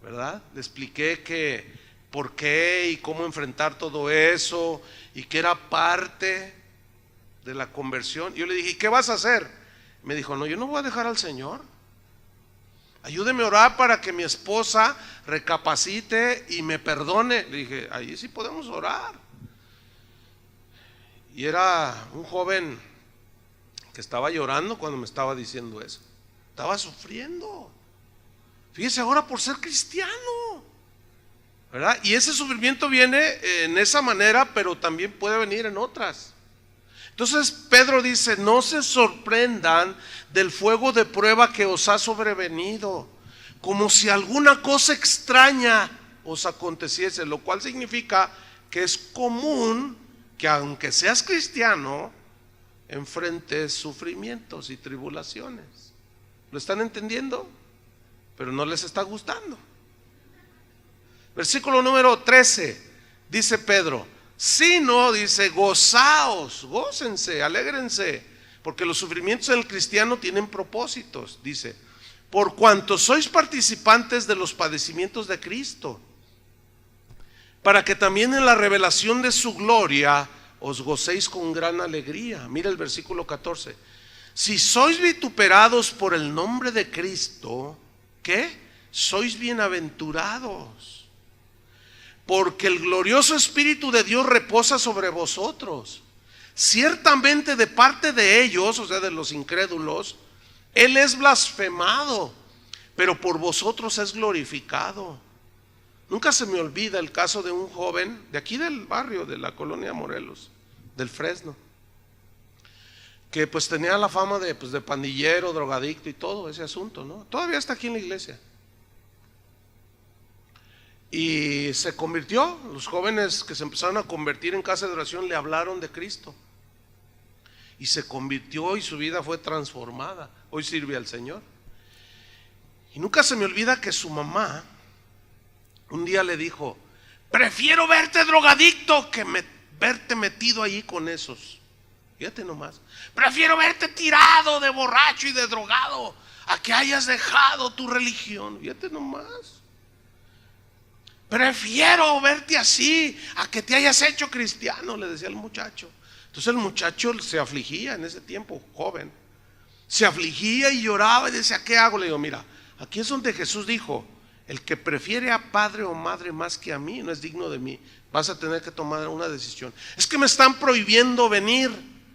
¿verdad? Le expliqué que por qué y cómo enfrentar todo eso y que era parte de la conversión. Yo le dije, ¿y qué vas a hacer? Me dijo, no, yo no voy a dejar al Señor. Ayúdeme a orar para que mi esposa recapacite y me perdone. Le dije, ahí sí podemos orar. Y era un joven que estaba llorando cuando me estaba diciendo eso. Estaba sufriendo. Fíjese, ahora por ser cristiano, ¿verdad? Y ese sufrimiento viene en esa manera, pero también puede venir en otras. Entonces Pedro dice, no se sorprendan del fuego de prueba que os ha sobrevenido, como si alguna cosa extraña os aconteciese, lo cual significa que es común que aunque seas cristiano, enfrentes sufrimientos y tribulaciones. ¿Lo están entendiendo? Pero no les está gustando. Versículo número 13, dice Pedro, sino, dice, gozaos, gócense, alégrense, porque los sufrimientos del cristiano tienen propósitos. Dice, por cuanto sois participantes de los padecimientos de Cristo, para que también en la revelación de su gloria os gocéis con gran alegría. Mira el versículo 14. Si sois vituperados por el nombre de Cristo, ¿qué? Sois bienaventurados, porque el glorioso Espíritu de Dios reposa sobre vosotros. Ciertamente de parte de ellos, o sea, de los incrédulos, Él es blasfemado, pero por vosotros es glorificado. Nunca se me olvida el caso de un joven de aquí del barrio, de la colonia Morelos, del Fresno, que pues tenía la fama de pandillero, drogadicto y todo ese asunto, ¿no? Todavía está aquí en la iglesia. Y se convirtió. Los jóvenes que se empezaron a convertir en casa de oración le hablaron de Cristo. Y se convirtió y su vida fue transformada. Hoy sirve al Señor. Y nunca se me olvida que su mamá un día le dijo: prefiero verte drogadicto que verte metido allí con esos. Fíjate nomás. Prefiero verte tirado de borracho y de drogado a que hayas dejado tu religión. Fíjate nomás. Prefiero verte así a que te hayas hecho cristiano, le decía el muchacho. Entonces el muchacho se afligía en ese tiempo, joven. Se afligía y lloraba y decía: ¿qué hago? Le digo: mira, aquí es donde Jesús dijo: el que prefiere a padre o madre más que a mí no es digno de mí. Vas a tener que tomar una decisión. Es que me están prohibiendo venir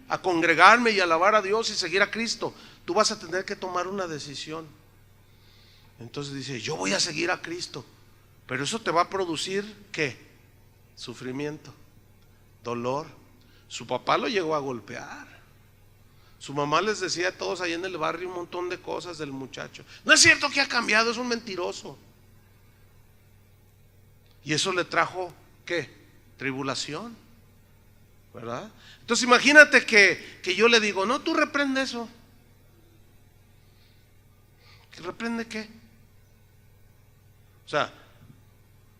a congregarme y alabar a Dios y seguir a Cristo. Tú vas a tener que tomar una decisión. Entonces dice: yo voy a seguir a Cristo. Pero eso te va a producir, ¿qué? Sufrimiento, dolor. Su papá lo llegó a golpear. Su mamá les decía a todos ahí en el barrio un montón de cosas del muchacho. No es cierto que ha cambiado, es un mentiroso. Y eso le trajo, ¿qué? Tribulación, ¿verdad? Entonces imagínate que yo le digo: no, tú reprende eso. ¿Que reprende qué? O sea,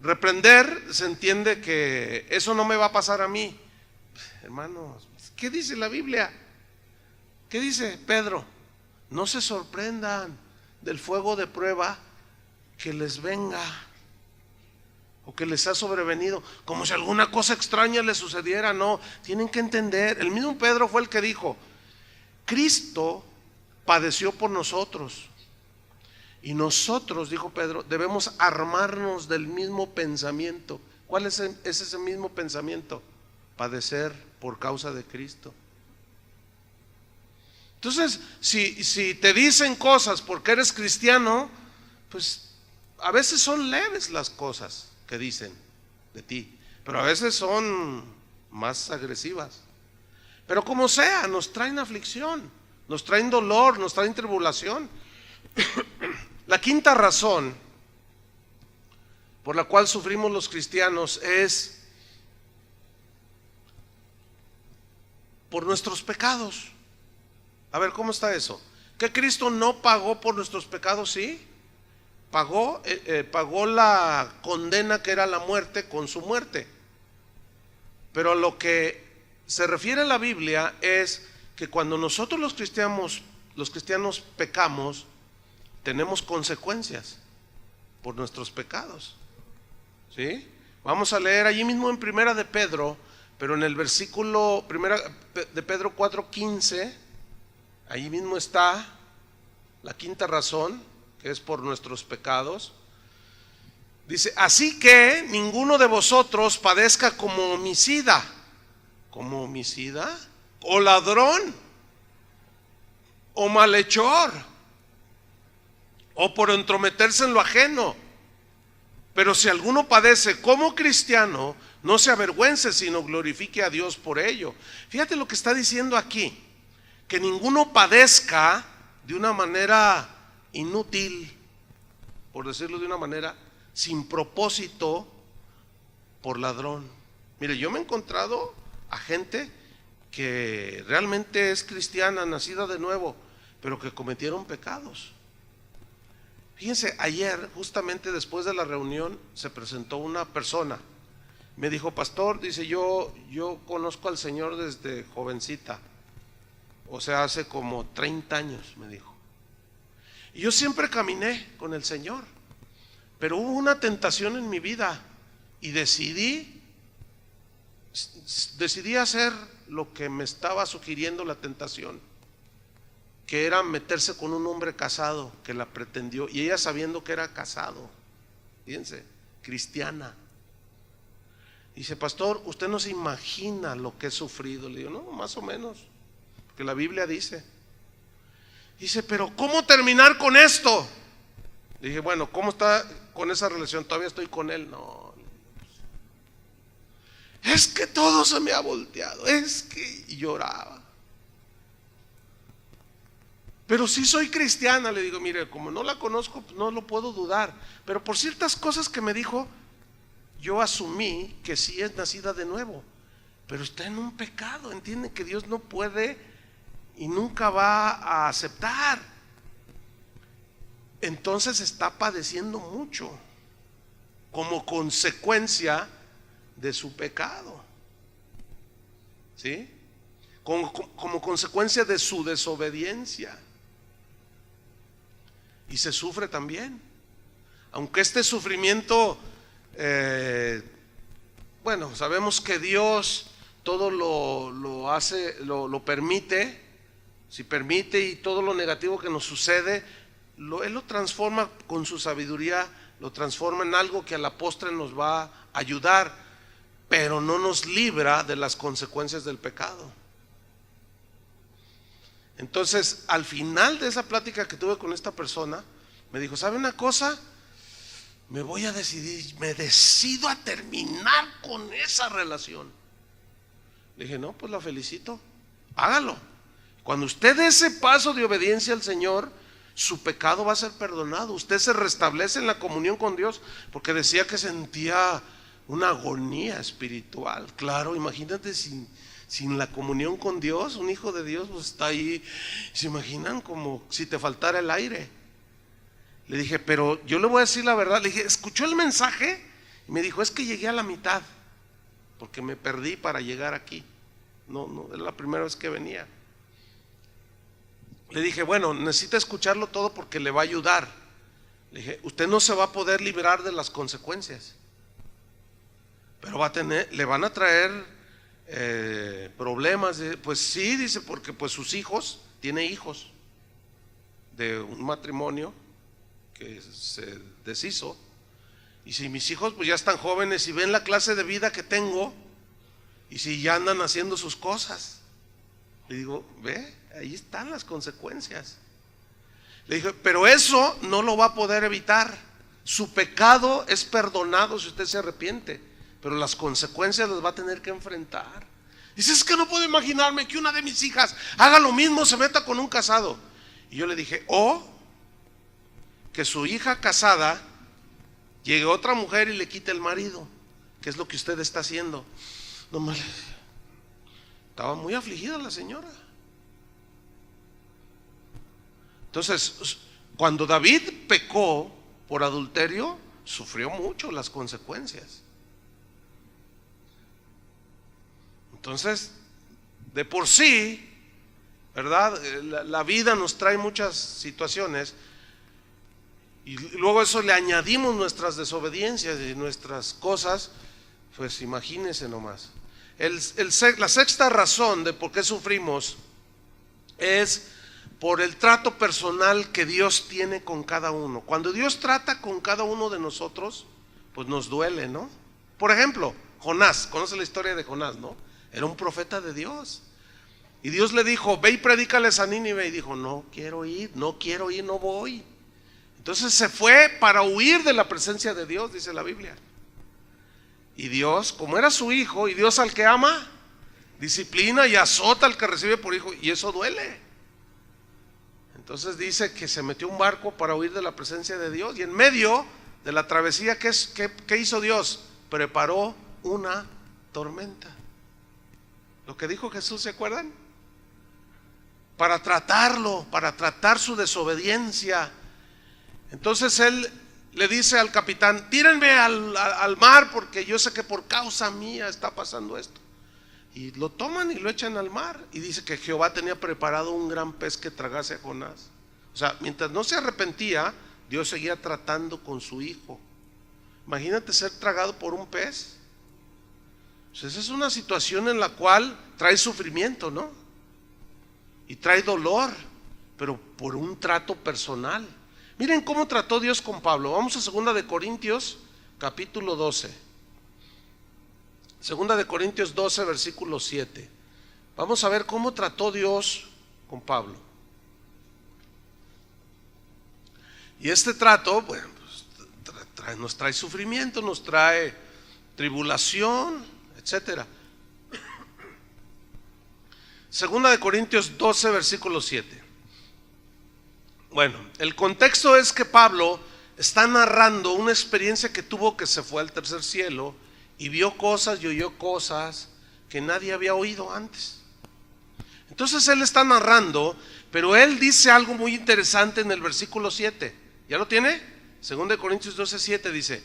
reprender se entiende que eso no me va a pasar a mí. Hermanos, ¿qué dice la Biblia? ¿Qué dice Pedro? No se sorprendan del fuego de prueba que les venga o que les ha sobrevenido, como si alguna cosa extraña les sucediera. No, tienen que entender. El mismo Pedro fue el que dijo: Cristo padeció por nosotros. Y nosotros, dijo Pedro, debemos armarnos del mismo pensamiento. ¿Cuál es ese mismo pensamiento? Padecer por causa de Cristo. Entonces, si te dicen cosas porque eres cristiano, pues a veces son leves las cosas que dicen de ti, pero a veces son más agresivas. Pero como sea, nos traen aflicción, nos traen dolor, nos traen tribulación. La quinta razón por la cual sufrimos los cristianos es por nuestros pecados. A ver, ¿cómo está eso? ¿Que Cristo no pagó por nuestros pecados? Sí, pagó la condena que era la muerte con su muerte. Pero a lo que se refiere la Biblia es que cuando nosotros los cristianos pecamos, tenemos consecuencias por nuestros pecados. ¿Sí? Vamos a leer allí mismo en Primera de Pedro, pero en el versículo Primera de Pedro 4:15, allí mismo está la quinta razón, que es por nuestros pecados. Dice: así que ninguno de vosotros padezca como homicida, o ladrón, o malhechor, o por entrometerse en lo ajeno. Pero si alguno padece como cristiano, no se avergüence, sino glorifique a Dios por ello. Fíjate lo que está diciendo aquí: que ninguno padezca de una manera inútil, por decirlo de una manera, sin propósito, por ladrón. Mire, yo me he encontrado a gente que realmente es cristiana, nacida de nuevo, pero que cometieron pecados. Fíjense, ayer, justamente después de la reunión, se presentó una persona. Me dijo: pastor, dice, yo conozco al Señor desde jovencita, o sea, hace como 30 años, me dijo. Y yo siempre caminé con el Señor, pero hubo una tentación en mi vida y decidí hacer lo que me estaba sugiriendo la tentación. que era meterse con un hombre casado que la pretendió, y ella sabiendo que era casado, fíjense, cristiana. Dice, pastor, usted no se imagina lo que he sufrido. Le digo, no, más o menos, porque la Biblia dice. Dice, pero ¿cómo terminar con esto? Le dije, bueno, ¿cómo está con esa relación? Todavía estoy con él. No, es que todo se me ha volteado, es que, y lloraba. Pero sí soy cristiana. Le digo, mire, como no la conozco, no lo puedo dudar, pero por ciertas cosas que me dijo, yo asumí que sí es nacida de nuevo, pero está en un pecado. Entiende que Dios no puede y nunca va a aceptar. Entonces está padeciendo mucho como consecuencia de su pecado, ¿sí? Como consecuencia de su desobediencia. Y se sufre también, aunque este sufrimiento, bueno, sabemos que Dios todo lo hace, lo permite. Si permite, y todo lo negativo que nos sucede, Él lo transforma con su sabiduría, lo transforma en algo que a la postre nos va a ayudar, pero no nos libra de las consecuencias del pecado. Entonces, al final de esa plática que tuve con esta persona, me dijo, ¿sabe una cosa? Me voy a decidir, me decido a terminar con esa relación. Le dije, no, pues la felicito, hágalo. Cuando usted dé ese paso de obediencia al Señor, su pecado va a ser perdonado. Usted se restablece en la comunión con Dios, porque decía que sentía una agonía espiritual. Claro, imagínate sin la comunión con Dios, un hijo de Dios pues está ahí, se imaginan como si te faltara el aire. Le dije, pero yo le voy a decir la verdad. Le dije, ¿escuchó el mensaje? Y me dijo, es que llegué a la mitad, porque me perdí para llegar aquí. No, es la primera vez que venía. Le dije, bueno, necesita escucharlo todo porque le va a ayudar. Le dije, usted no se va a poder librar de las consecuencias, pero le van a traer problemas. Pues sí, dice, porque pues sus hijos, tiene hijos de un matrimonio que se deshizo. Y si mis hijos pues ya están jóvenes y ven la clase de vida que tengo, y si ya andan haciendo sus cosas, le digo, ve, ahí están las consecuencias. Le dije, pero eso no lo va a poder evitar. Su pecado es perdonado si usted se arrepiente, pero las consecuencias las va a tener que enfrentar. Dice, es que no puedo imaginarme que una de mis hijas haga lo mismo, se meta con un casado. Y yo le dije, o que su hija casada llegue otra mujer y le quite el marido, que es lo que usted está haciendo. No me... Estaba muy afligida la señora. Entonces, cuando David pecó por adulterio, sufrió mucho las consecuencias. Entonces, de por sí, ¿verdad? La vida nos trae muchas situaciones, y luego eso le añadimos nuestras desobediencias y nuestras cosas. Pues imagínense nomás. La sexta razón de por qué sufrimos es por el trato personal que Dios tiene con cada uno. Cuando Dios trata con cada uno de nosotros, pues nos duele, ¿no? Por ejemplo, Jonás, conoce la historia de Jonás, ¿no? Era un profeta de Dios, y Dios le dijo, ve y predícales a Nínive, y dijo, no quiero ir, no voy. Entonces se fue para huir de la presencia de Dios, dice la Biblia. Y Dios, como era su hijo, y Dios al que ama, disciplina y azota al que recibe por hijo, y eso duele. Entonces dice que se metió a un barco para huir de la presencia de Dios, y en medio de la travesía, ¿qué hizo Dios? Preparó una tormenta. Lo que dijo Jesús, ¿se acuerdan? Para tratarlo, para tratar su desobediencia. Entonces él le dice al capitán, tírenme al mar, porque yo sé que por causa mía está pasando esto. Y lo toman y lo echan al mar, y dice que Jehová tenía preparado un gran pez que tragase a Jonás. O sea, mientras no se arrepentía, Dios seguía tratando con su hijo. Imagínate ser tragado por un pez. Pues esa es una situación en la cual trae sufrimiento, ¿no? Y trae dolor, pero por un trato personal. Miren cómo trató Dios con Pablo. Vamos a 2 de Corintios, capítulo 12. 2 de Corintios 12, versículo 7. Vamos a ver cómo trató Dios con Pablo. Y este trato, bueno, pues, nos trae sufrimiento, nos trae tribulación, etcétera. 2 de Corintios 12, versículo 7. Bueno, el contexto es que Pablo está narrando una experiencia que tuvo, que se fue al tercer cielo y vio cosas y oyó cosas que nadie había oído antes. Entonces él está narrando, pero él dice algo muy interesante en el versículo 7. ¿Ya lo tiene? 2 de Corintios 12, 7 dice: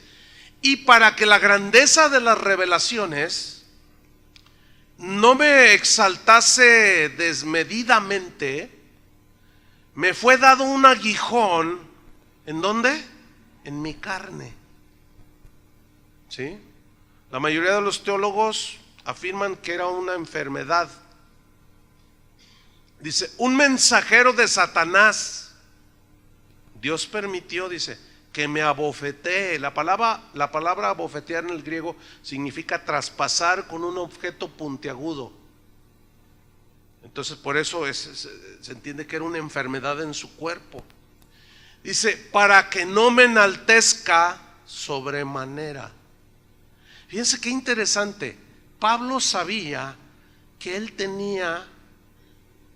y para que la grandeza de las revelaciones no me exaltase desmedidamente, me fue dado un aguijón. ¿En dónde? En mi carne. ¿Sí? La mayoría de los teólogos afirman que era una enfermedad. Dice, un mensajero de Satanás. Dios permitió, dice, que me abofetee. La palabra abofetear en el griego significa traspasar con un objeto puntiagudo. Entonces por eso se entiende que era una enfermedad en su cuerpo. Dice, para que no me enaltezca sobremanera. Fíjense qué interesante. Pablo sabía que él tenía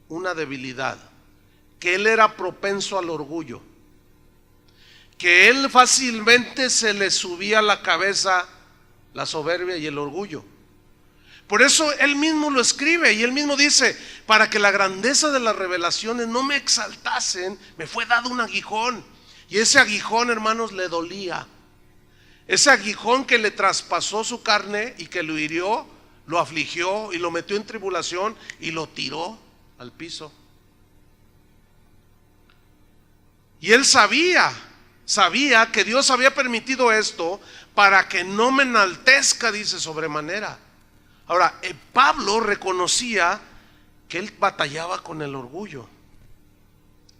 una debilidad, que él era propenso al orgullo, que él fácilmente se le subía a la cabeza la soberbia y el orgullo. Por eso él mismo lo escribe y él mismo dice, para que la grandeza de las revelaciones no me exaltasen, me fue dado un aguijón. Y ese aguijón, hermanos, le dolía. Ese aguijón que le traspasó su carne y que lo hirió, lo afligió y lo metió en tribulación y lo tiró al piso. Y él sabía que Dios había permitido esto para que no me enaltezca, dice, sobremanera. Ahora, Pablo reconocía que él batallaba con el orgullo.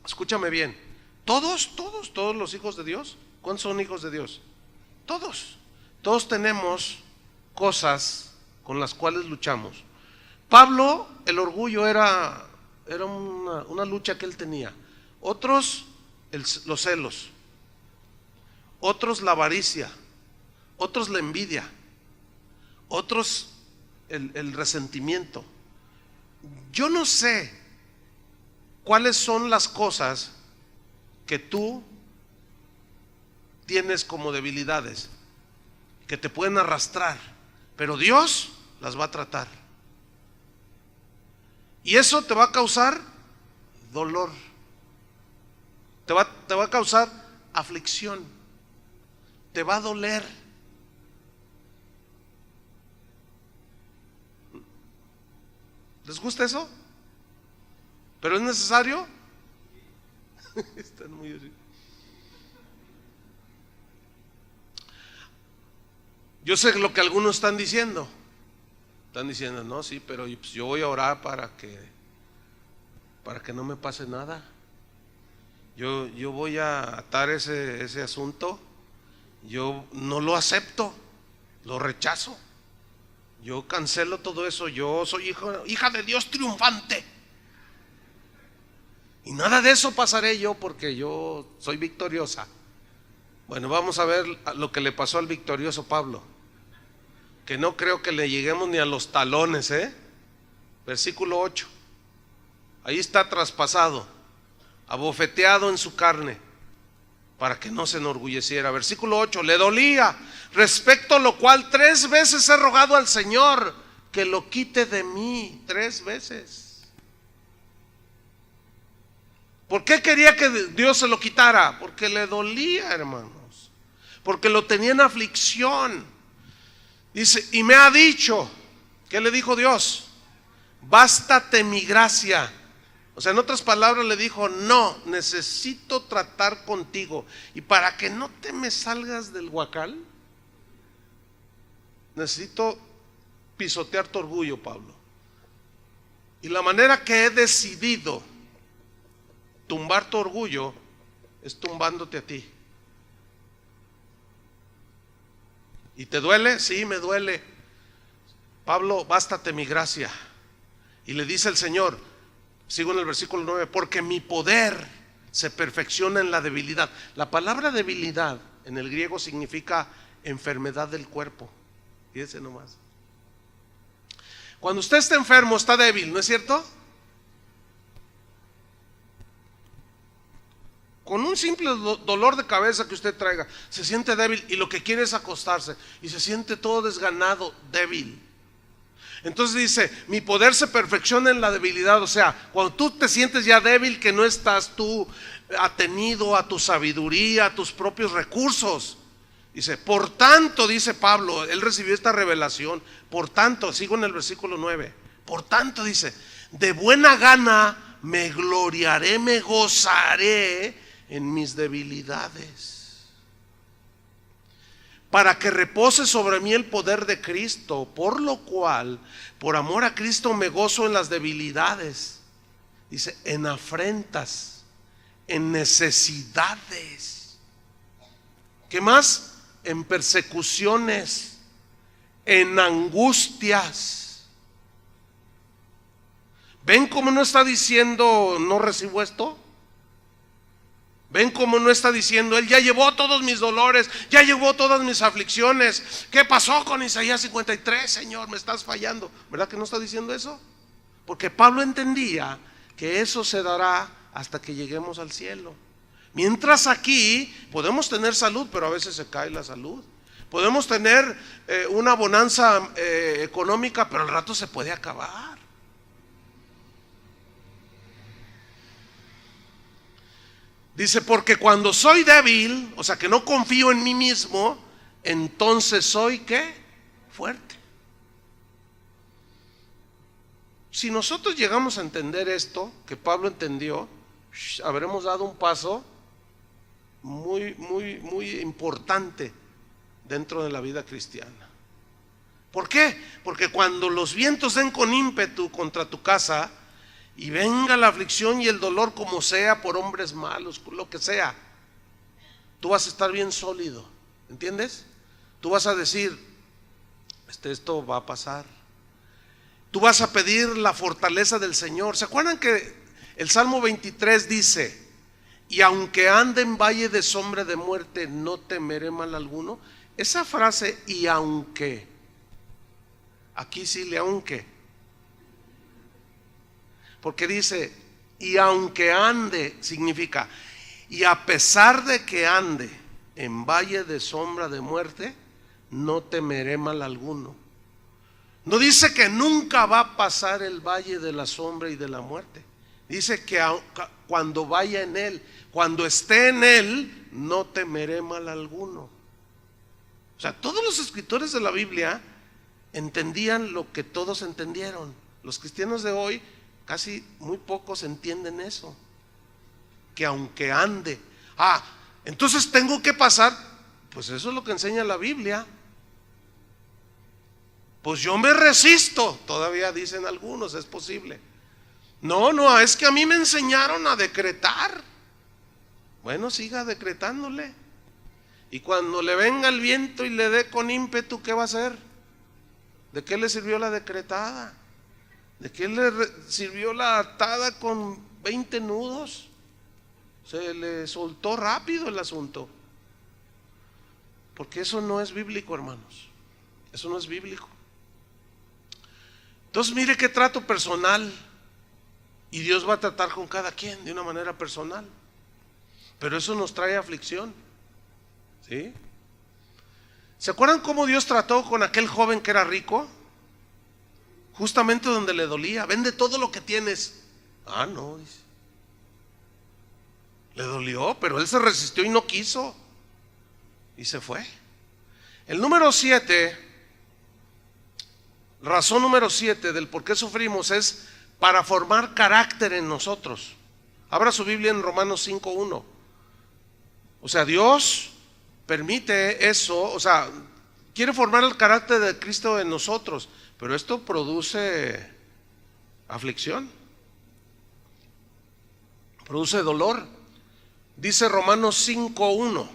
Escúchame bien, todos los hijos de Dios, ¿cuántos son hijos de Dios? Todos tenemos cosas con las cuales luchamos. Pablo, el orgullo era una lucha que él tenía. Otros, los celos. Otros, la avaricia. Otros, la envidia. Otros, el resentimiento. Yo no sé cuáles son las cosas que tú tienes como debilidades, que te pueden arrastrar, pero Dios las va a tratar. Y eso te va a causar dolor, te va a causar aflicción, te va a doler. ¿Les gusta eso? ¿Pero es necesario? Están muy así. Yo sé lo que algunos están diciendo. Están diciendo, no, sí, pero pues yo voy a orar para que no me pase nada. Yo voy a atar ese asunto. Yo no lo acepto, lo rechazo. Yo cancelo todo eso. Yo soy hija de Dios triunfante. Y nada de eso pasaré yo porque yo soy victoriosa. Bueno, vamos a ver lo que le pasó al victorioso Pablo, que no creo que le lleguemos ni a los talones, Versículo 8. Ahí está traspasado, abofeteado en su carne, para que no se enorgulleciera. Versículo 8, le dolía, respecto a lo cual 3 veces he rogado al Señor que lo quite de mí. 3 veces. ¿Por qué quería que Dios se lo quitara? Porque le dolía, hermanos, porque lo tenía en aflicción. Dice, y me ha dicho, ¿qué le dijo Dios? Bástate mi gracia. O sea, en otras palabras le dijo, no, necesito tratar contigo. Y para que no te me salgas del huacal, necesito pisotear tu orgullo, Pablo. Y la manera que he decidido tumbar tu orgullo es tumbándote a ti. ¿Y te duele? Sí, me duele. Pablo, bástate mi gracia. Y le dice el Señor, sigo en el versículo 9, porque mi poder se perfecciona en la debilidad. La palabra debilidad en el griego significa enfermedad del cuerpo. Fíjense nomás. Cuando usted está enfermo, está débil, ¿no es cierto? Con un simple dolor de cabeza que usted traiga, se siente débil y lo que quiere es acostarse y se siente todo desganado, débil. Entonces dice, mi poder se perfecciona en la debilidad. O sea, cuando tú te sientes ya débil, que no estás tú atenido a tu sabiduría, a tus propios recursos. Dice, por tanto, dice Pablo, él recibió esta revelación. Por tanto, sigo en el versículo 9. Por tanto, dice, de buena gana me gloriaré, me gozaré en mis debilidades, para que repose sobre mí el poder de Cristo, por lo cual, por amor a Cristo, me gozo en las debilidades. Dice, en afrentas, en necesidades. ¿Qué más? En persecuciones, en angustias. ¿Ven cómo no está diciendo no recibo esto? ¿Ven cómo no está diciendo él ya llevó todos mis dolores, ya llevó todas mis aflicciones? ¿Qué pasó con Isaías 53, Señor? Me estás fallando. ¿Verdad que no está diciendo eso? Porque Pablo entendía que eso se dará hasta que lleguemos al cielo. Mientras aquí podemos tener salud, pero a veces se cae la salud. Podemos tener una bonanza económica, pero al rato se puede acabar. Dice, porque cuando soy débil, o sea que no confío en mí mismo, entonces soy ¿qué? Fuerte. Si nosotros llegamos a entender esto, que Pablo entendió, habremos dado un paso muy importante dentro de la vida cristiana. ¿Por qué? Porque cuando los vientos den con ímpetu contra tu casa, y venga la aflicción y el dolor como sea, por hombres malos, por lo que sea, tú vas a estar bien sólido, ¿entiendes? Tú vas a decir, esto va a pasar. Tú vas a pedir la fortaleza del Señor. ¿Se acuerdan que el Salmo 23 dice, y aunque ande en valle de sombra de muerte, no temeré mal alguno? Esa frase, y aunque, aquí sí le aunque, porque dice, y aunque ande, significa, y a pesar de que ande en valle de sombra de muerte, no temeré mal alguno. No dice que nunca va a pasar el valle de la sombra y de la muerte. Dice que cuando vaya en él, cuando esté en él, no temeré mal alguno. O sea, todos los escritores de la Biblia entendían lo que todos entendieron. Los cristianos de hoy, casi muy pocos entienden eso, que aunque ande, entonces tengo que pasar, pues eso es lo que enseña la Biblia. Pues yo me resisto, todavía dicen algunos, es posible. No, es que a mí me enseñaron a decretar. Bueno, siga decretándole. Y cuando le venga el viento y le dé con ímpetu, ¿qué va a hacer? ¿De qué le sirvió la decretada? ¿De qué le sirvió la atada con 20 nudos? Se le soltó rápido el asunto. Porque eso no es bíblico, hermanos. Eso no es bíblico. Entonces mire qué trato personal. Y Dios va a tratar con cada quien de una manera personal. Pero eso nos trae aflicción. ¿Sí? ¿Se acuerdan cómo Dios trató con aquel joven que era rico? Justamente donde le dolía. Vende todo lo que tienes. No, dice. Le dolió, pero él se resistió y no quiso. Y se fue. El número 7, razón número 7 del por qué sufrimos es para formar carácter en nosotros. Abra su Biblia en Romanos 5:1. O sea, Dios permite eso, o sea, quiere formar el carácter de Cristo en nosotros. Pero esto produce aflicción. produce dolor. Dice Romanos 5:1: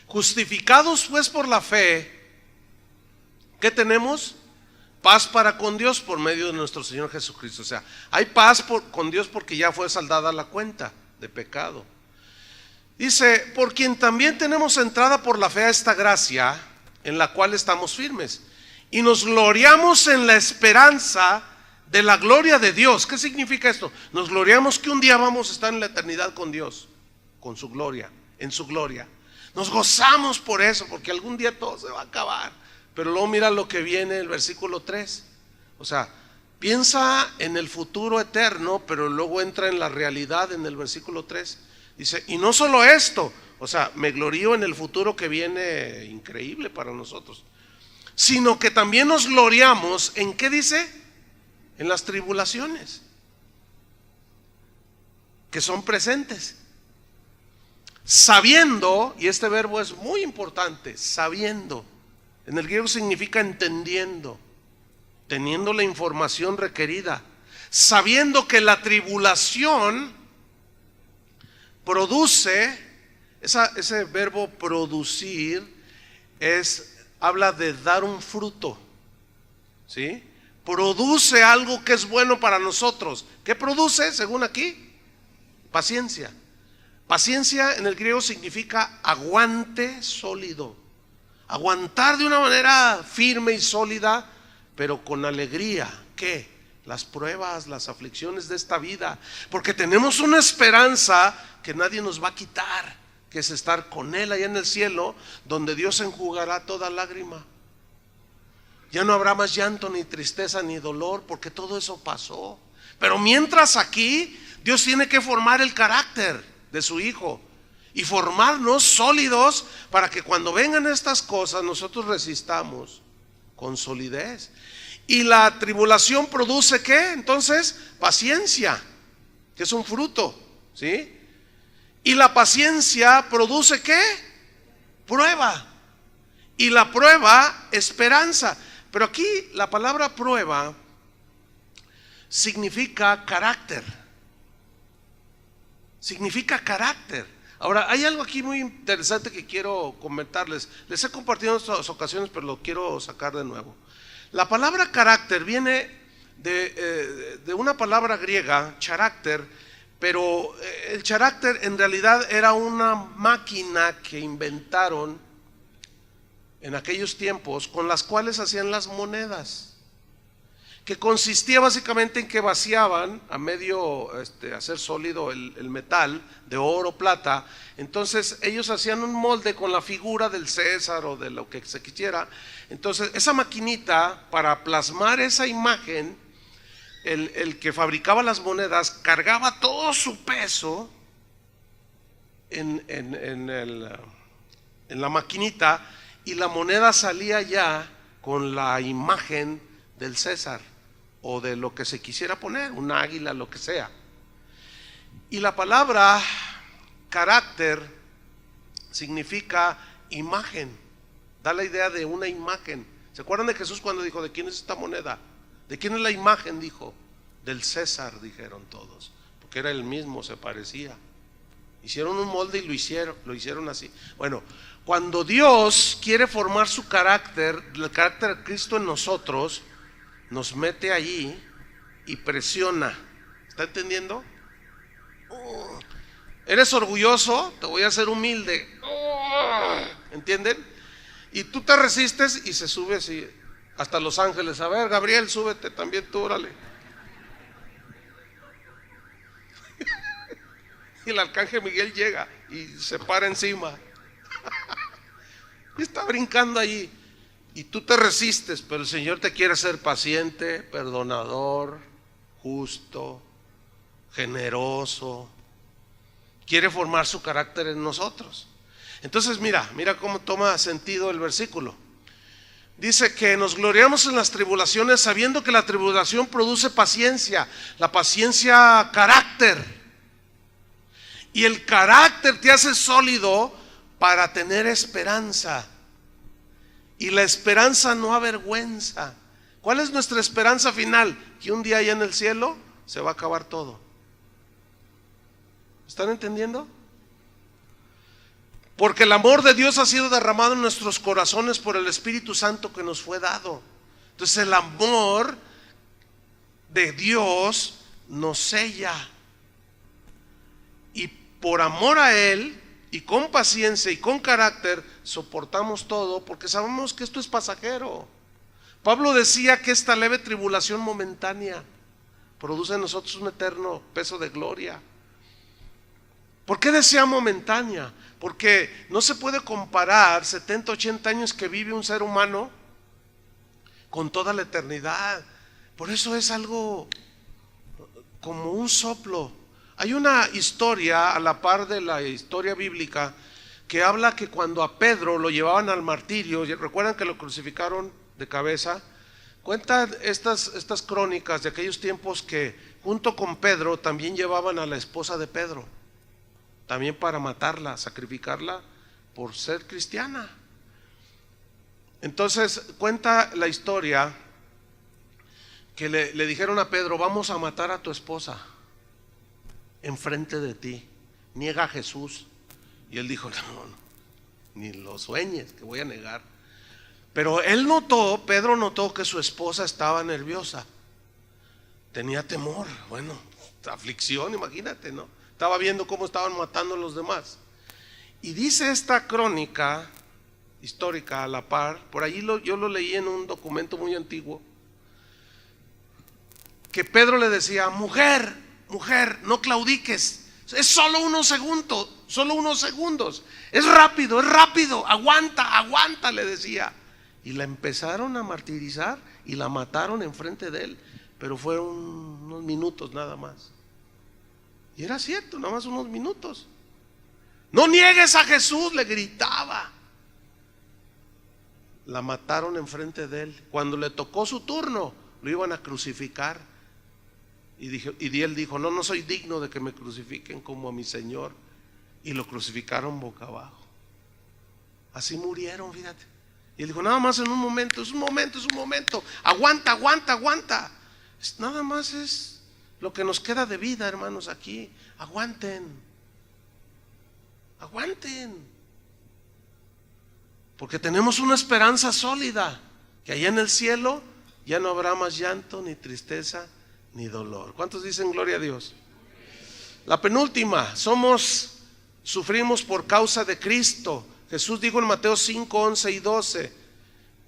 justificados pues por la fe, ¿qué tenemos? Paz para con Dios por medio de nuestro Señor Jesucristo. O sea, hay paz con Dios porque ya fue saldada la cuenta de pecado. Dice, por quien también tenemos entrada por la fe a esta gracia, en la cual estamos firmes, y nos gloriamos en la esperanza de la gloria de Dios. ¿Qué significa esto? Nos gloriamos que un día vamos a estar en la eternidad con Dios, con su gloria, en su gloria. Nos gozamos por eso, porque algún día todo se va a acabar. Pero luego mira lo que viene el versículo 3. O sea, piensa en el futuro eterno, pero luego entra en la realidad en el versículo 3. Dice, y no solo esto, o sea, me glorío en el futuro que viene increíble para nosotros, sino que también nos gloriamos en, ¿qué dice? En las tribulaciones que son presentes, sabiendo, y este verbo es muy importante, sabiendo, en el griego significa entendiendo, teniendo la información requerida, sabiendo que la tribulación produce, ese verbo producir habla de dar un fruto, ¿sí? Produce algo que es bueno para nosotros. ¿Qué produce según aquí? Paciencia. Paciencia en el griego significa aguante sólido. Aguantar de una manera firme y sólida, pero con alegría. ¿Qué? Las pruebas, las aflicciones de esta vida, porque tenemos una esperanza que nadie nos va a quitar, que es estar con Él allá en el cielo, donde Dios enjugará toda lágrima. Ya no habrá más llanto, ni tristeza, ni dolor, porque todo eso pasó. Pero mientras aquí, Dios tiene que formar el carácter de su Hijo y formarnos sólidos para que cuando vengan estas cosas nosotros resistamos con solidez. Y la tribulación produce ¿qué? Entonces, paciencia, que es un fruto, ¿sí? Y la paciencia produce ¿qué? Prueba. Y la prueba, esperanza. Pero aquí la palabra prueba significa carácter. Significa carácter. Ahora, hay algo aquí muy interesante que quiero comentarles. Les he compartido en otras ocasiones, pero lo quiero sacar de nuevo. La palabra carácter viene de una palabra griega, charácter, pero el charácter en realidad era una máquina que inventaron en aquellos tiempos con las cuales hacían las monedas, que consistía básicamente en que vaciaban a medio hacer sólido el metal de oro o plata. Entonces ellos hacían un molde con la figura del César o de lo que se quisiera. Entonces esa maquinita, para plasmar esa imagen, el que fabricaba las monedas cargaba todo su peso en la maquinita, y la moneda salía ya con la imagen del César o de lo que se quisiera poner, un águila, lo que sea. Y la palabra carácter significa imagen, da la idea de una imagen. ¿Se acuerdan de Jesús cuando dijo, ¿de quién es esta moneda? ¿De quién es la imagen? Dijo, del César, dijeron todos, porque era el mismo, se parecía. Hicieron un molde y lo hicieron así. Bueno, cuando Dios quiere formar su carácter, el carácter de Cristo en nosotros, nos mete allí y presiona. ¿Está entendiendo? ¿Eres orgulloso? Te voy a hacer humilde. ¿Entienden? Y tú te resistes y se sube así hasta Los Ángeles. A ver, Gabriel, súbete también tú, órale. Y el arcángel Miguel llega y se para encima. Y está brincando allí. Y tú te resistes, pero el Señor te quiere ser paciente, perdonador, justo, generoso. Quiere formar su carácter en nosotros. Entonces mira cómo toma sentido el versículo. Dice que nos gloriamos en las tribulaciones, sabiendo que la tribulación produce paciencia, la paciencia carácter. Y el carácter te hace sólido para tener esperanza. Y la esperanza no avergüenza. ¿Cuál es nuestra esperanza final? Que un día allá en el cielo se va a acabar todo. ¿Están entendiendo? Porque el amor de Dios ha sido derramado en nuestros corazones por el Espíritu Santo que nos fue dado. Entonces el amor de Dios nos sella. Y por amor a Él, y con paciencia y con carácter, soportamos todo, porque sabemos que esto es pasajero. Pablo decía que esta leve tribulación momentánea produce en nosotros un eterno peso de gloria. ¿Por qué decía momentánea? Porque no se puede comparar 70, 80 años que vive un ser humano con toda la eternidad. Por eso es algo como un soplo. Hay una historia a la par de la historia bíblica que habla que cuando a Pedro lo llevaban al martirio, recuerdan que lo crucificaron de cabeza. Cuentan estas crónicas de aquellos tiempos que junto con Pedro también llevaban a la esposa de Pedro, también para matarla, sacrificarla por ser cristiana. Entonces cuenta la historia que le dijeron a Pedro: vamos a matar a tu esposa enfrente de ti, niega a Jesús. Y él dijo: no, ni lo sueñes que voy a negar. Pero Pedro notó que su esposa estaba nerviosa, tenía temor, bueno, aflicción, imagínate, ¿no? Estaba viendo cómo estaban matando a los demás. Y dice esta crónica histórica a la par, por allí yo lo leí en un documento muy antiguo, que Pedro le decía: mujer, no claudiques, es solo unos segundos, es rápido, aguanta, le decía. Y la empezaron a martirizar y la mataron enfrente de él, pero fueron unos minutos nada más. Y era cierto, nada más unos minutos. No niegues a Jesús, le gritaba. La mataron enfrente de él. Cuando le tocó su turno, lo iban a crucificar. Y él dijo: no soy digno de que me crucifiquen como a mi Señor. Y lo crucificaron boca abajo. Así murieron, fíjate. Y él dijo: nada más en un momento, es un momento. Aguanta. Nada más es lo que nos queda de vida, hermanos, aquí. Aguanten. Porque tenemos una esperanza sólida, que allá en el cielo ya no habrá más llanto, ni tristeza, ni dolor. ¿Cuántos dicen gloria a Dios? La penúltima, sufrimos por causa de Cristo. Jesús dijo en Mateo 5, 11 y 12,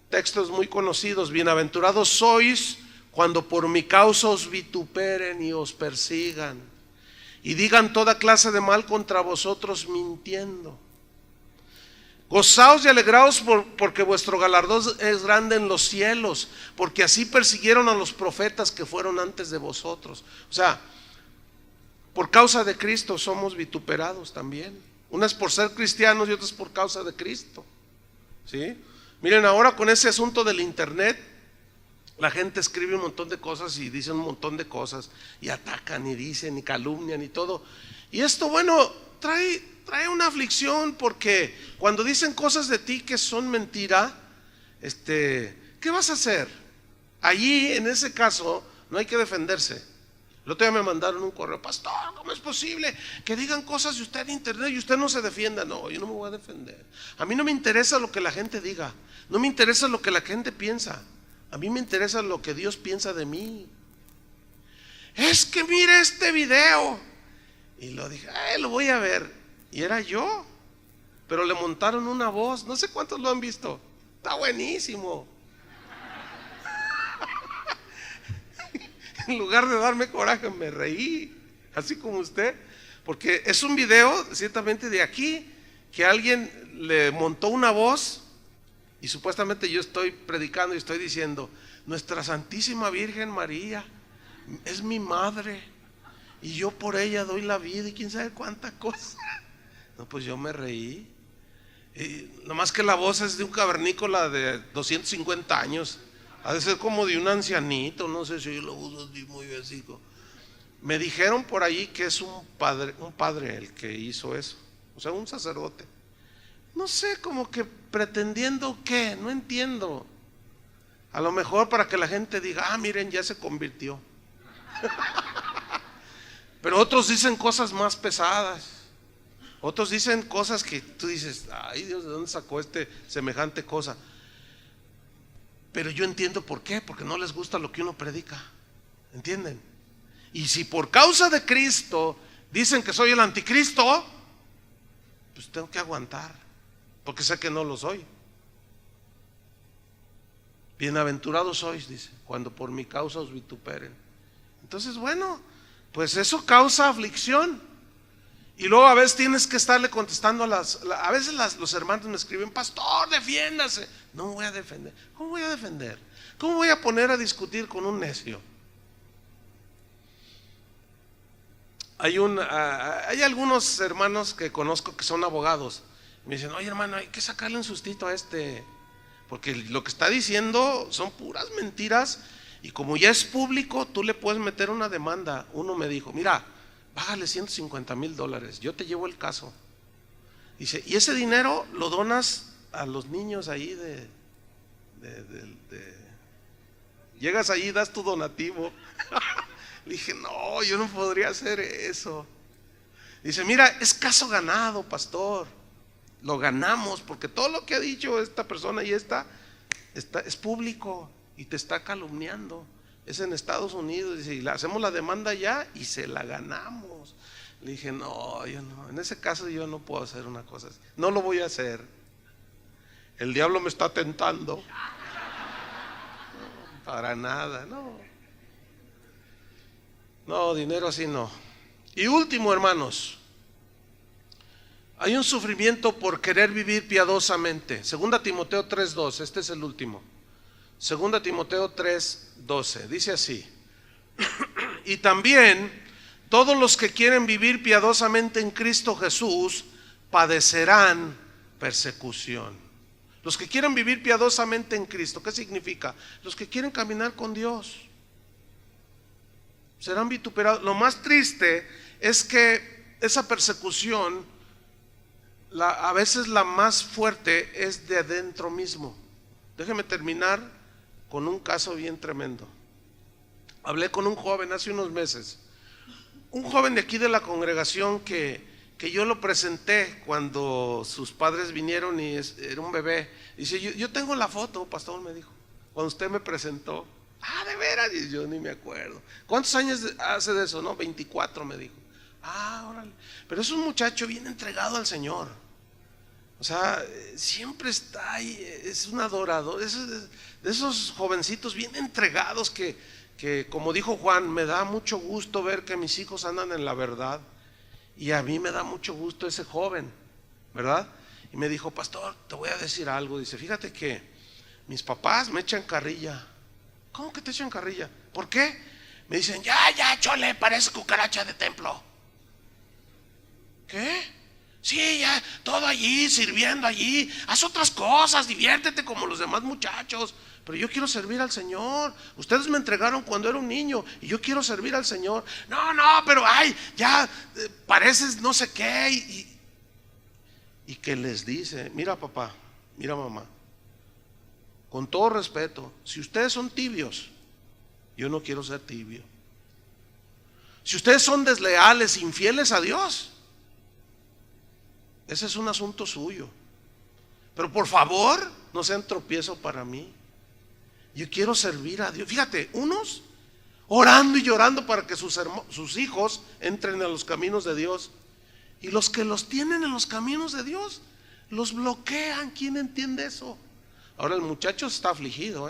textos muy conocidos: bienaventurados sois cuando por mi causa os vituperen y os persigan y digan toda clase de mal contra vosotros mintiendo. Gozaos y alegraos porque vuestro galardón es grande en los cielos, porque así persiguieron a los profetas que fueron antes de vosotros. O sea, por causa de Cristo somos vituperados también. Unas por ser cristianos y otras por causa de Cristo. ¿Sí? Miren, ahora con ese asunto del internet, la gente escribe un montón de cosas y dice un montón de cosas y atacan y dicen y calumnian y todo. Y esto, bueno, trae una aflicción, porque cuando dicen cosas de ti que son mentira, ¿qué vas a hacer? Allí, en ese caso, no hay que defenderse. El otro día me mandaron un correo: pastor, ¿cómo es posible que digan cosas de usted en internet y usted no se defienda? No, yo no me voy a defender. A mí no me interesa lo que la gente diga, no me interesa lo que la gente piensa. A mí me interesa lo que Dios piensa de mí. Es que mire este video. Y lo dije: lo voy a ver. Y era yo, pero le montaron una voz. No sé cuántos lo han visto. Está buenísimo. En lugar de darme coraje, me reí, así como usted, porque es un video ciertamente de aquí, que alguien le montó una voz y supuestamente yo estoy predicando y estoy diciendo: nuestra Santísima Virgen María es mi madre y yo por ella doy la vida y quién sabe cuánta cosa. No, pues yo me reí. Y nomás que la voz es de un cavernícola de 250 años. Ha de ser como de un ancianito, no sé si yo lo uso muy básico. Me dijeron por ahí que es un padre el que hizo eso, o sea, un sacerdote. No sé, como que pretendiendo qué, no entiendo. A lo mejor para que la gente diga: miren, ya se convirtió. Pero otros dicen cosas más pesadas. Otros dicen cosas que tú dices, ay Dios, ¿de dónde sacó semejante cosa? Pero yo entiendo por qué, porque no les gusta lo que uno predica. ¿Entienden? Y si por causa de Cristo dicen que soy el anticristo, pues tengo que aguantar, porque sé que no lo soy. Bienaventurados sois, dice, cuando por mi causa os vituperen. Entonces, bueno, pues eso causa aflicción. Y luego a veces tienes que estarle contestando a veces los hermanos me escriben, pastor, defiéndase. No me voy a defender. ¿Cómo voy a defender? ¿Cómo voy a poner a discutir con un necio? Hay algunos hermanos que conozco que son abogados. Me dicen, oye hermano, hay que sacarle un sustito a porque lo que está diciendo son puras mentiras. Y como ya es público, tú le puedes meter una demanda. Uno me dijo, mira, págale $150,000, yo te llevo el caso. Dice, y ese dinero lo donas a los niños ahí llegas allí y das tu donativo. Le dije, no, yo no podría hacer eso. Dice, mira, es caso ganado, pastor. Lo ganamos porque todo lo que ha dicho esta persona y es público y te está calumniando. Es en Estados Unidos, y le hacemos la demanda ya y se la ganamos. Le dije, no, yo no, en ese caso yo no puedo hacer una cosa así. No lo voy a hacer. El diablo me está tentando. No, para nada, no. No, dinero así no. Y último, hermanos, hay un sufrimiento por querer vivir piadosamente. 2 Timoteo 3:12, este es el último. 2 Timoteo 3:12, dice así: y también todos los que quieren vivir piadosamente en Cristo Jesús padecerán persecución. Los que quieren vivir piadosamente en Cristo, ¿qué significa? Los que quieren caminar con Dios serán vituperados. Lo más triste es que esa persecución, a veces la más fuerte, es de adentro mismo. Déjeme terminar con un caso bien tremendo. Hablé con un joven hace unos meses, un joven de aquí de la congregación que yo lo presenté cuando sus padres vinieron y era un bebé. Dice, yo tengo la foto, pastor, me dijo, cuando usted me presentó. Ah, ¿de veras? Y yo ni me acuerdo. ¿Cuántos años hace de eso? No, 24 me dijo. Ah, órale. Pero es un muchacho bien entregado al Señor. O sea, siempre está ahí, es un adorador, de esos jovencitos bien entregados que como dijo Juan, me da mucho gusto ver que mis hijos andan en la verdad. Y a mí me da mucho gusto ese joven, ¿verdad? Y me dijo, pastor, te voy a decir algo. Dice, fíjate que mis papás me echan carrilla. ¿Cómo que te echan carrilla? ¿Por qué? Me dicen, ya, chole, parece cucaracha de templo. ¿Qué? Sí, ya, todo allí, sirviendo allí. Haz otras cosas, diviértete como los demás muchachos. Pero yo quiero servir al Señor. Ustedes me entregaron cuando era un niño y yo quiero servir al Señor. No, pero ay, ya pareces no sé qué. Y que les dice, mira papá, mira mamá, con todo respeto, si ustedes son tibios, yo no quiero ser tibio. Si ustedes son desleales, infieles a Dios, ese es un asunto suyo. Pero por favor, no sean tropiezo para mí. Yo quiero servir a Dios. Fíjate, unos orando y llorando para que sus hijos entren a los caminos de Dios. Y los que los tienen en los caminos de Dios, los bloquean. ¿Quién entiende eso? Ahora el muchacho está afligido,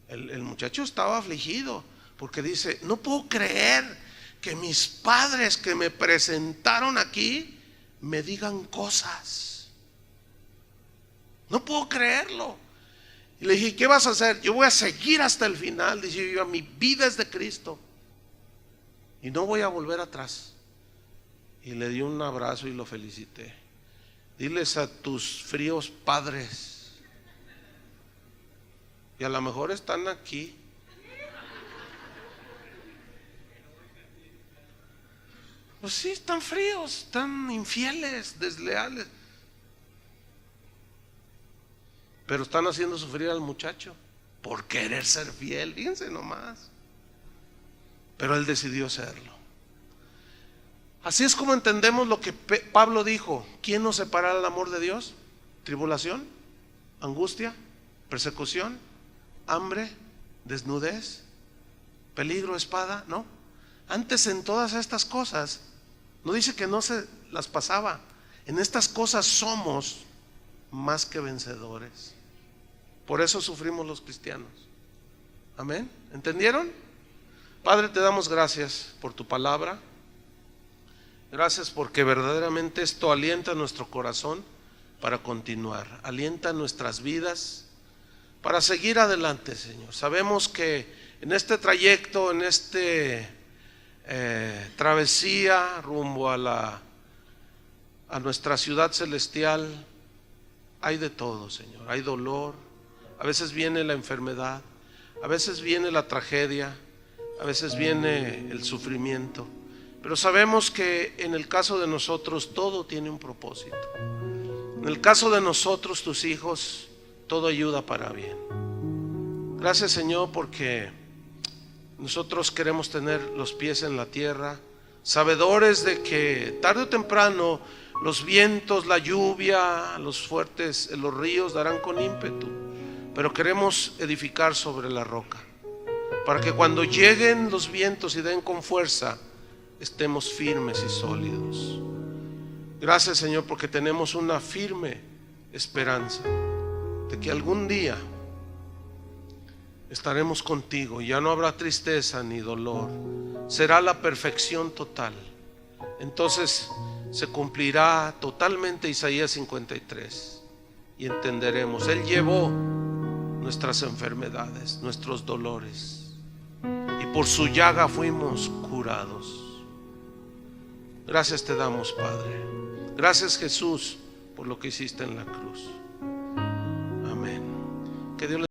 El muchacho estaba afligido porque dice, no puedo creer que mis padres que me presentaron aquí me digan cosas. No puedo creerlo. Y le dije, ¿qué vas a hacer? Yo voy a seguir hasta el final. Dice, yo, mi vida es de Cristo y no voy a volver atrás. Y le di un abrazo y lo felicité. Diles a tus fríos padres, y a lo mejor están aquí, pues sí, están fríos, están infieles, desleales, pero están haciendo sufrir al muchacho por querer ser fiel. Fíjense nomás. Pero él decidió serlo. Así es como entendemos lo que Pablo dijo. ¿Quién nos separará del amor de Dios? ¿Tribulación? ¿Angustia? ¿Persecución? ¿Hambre? ¿Desnudez? ¿Peligro? ¿Espada? No. Antes en todas estas cosas, no dice que no se las pasaba. En estas cosas somos más que vencedores. Por eso sufrimos los cristianos. Amén. ¿Entendieron? Padre, te damos gracias por tu palabra. Gracias porque verdaderamente esto alienta nuestro corazón para continuar, alienta nuestras vidas para seguir adelante, Señor. Sabemos que en este trayecto, en este travesía rumbo a nuestra ciudad celestial, hay de todo, Señor. Hay dolor, a veces viene la enfermedad, a veces viene la tragedia, a veces viene el sufrimiento. Pero sabemos que en el caso de nosotros todo tiene un propósito. En el caso de nosotros, tus hijos, todo ayuda para bien. Gracias, Señor, porque nosotros queremos tener los pies en la tierra, sabedores de que tarde o temprano los vientos, la lluvia, los fuertes, los ríos darán con ímpetu. Pero queremos edificar sobre la roca, para que cuando lleguen los vientos y den con fuerza, estemos firmes y sólidos. Gracias, Señor, porque tenemos una firme esperanza de que algún día estaremos contigo y ya no habrá tristeza ni dolor. Será la perfección total. Entonces se cumplirá totalmente Isaías 53 y entenderemos: Él llevó nuestras enfermedades, nuestros dolores, y por su llaga fuimos curados. Gracias te damos, Padre. Gracias, Jesús, por lo que hiciste en la cruz. Amén. Que Dios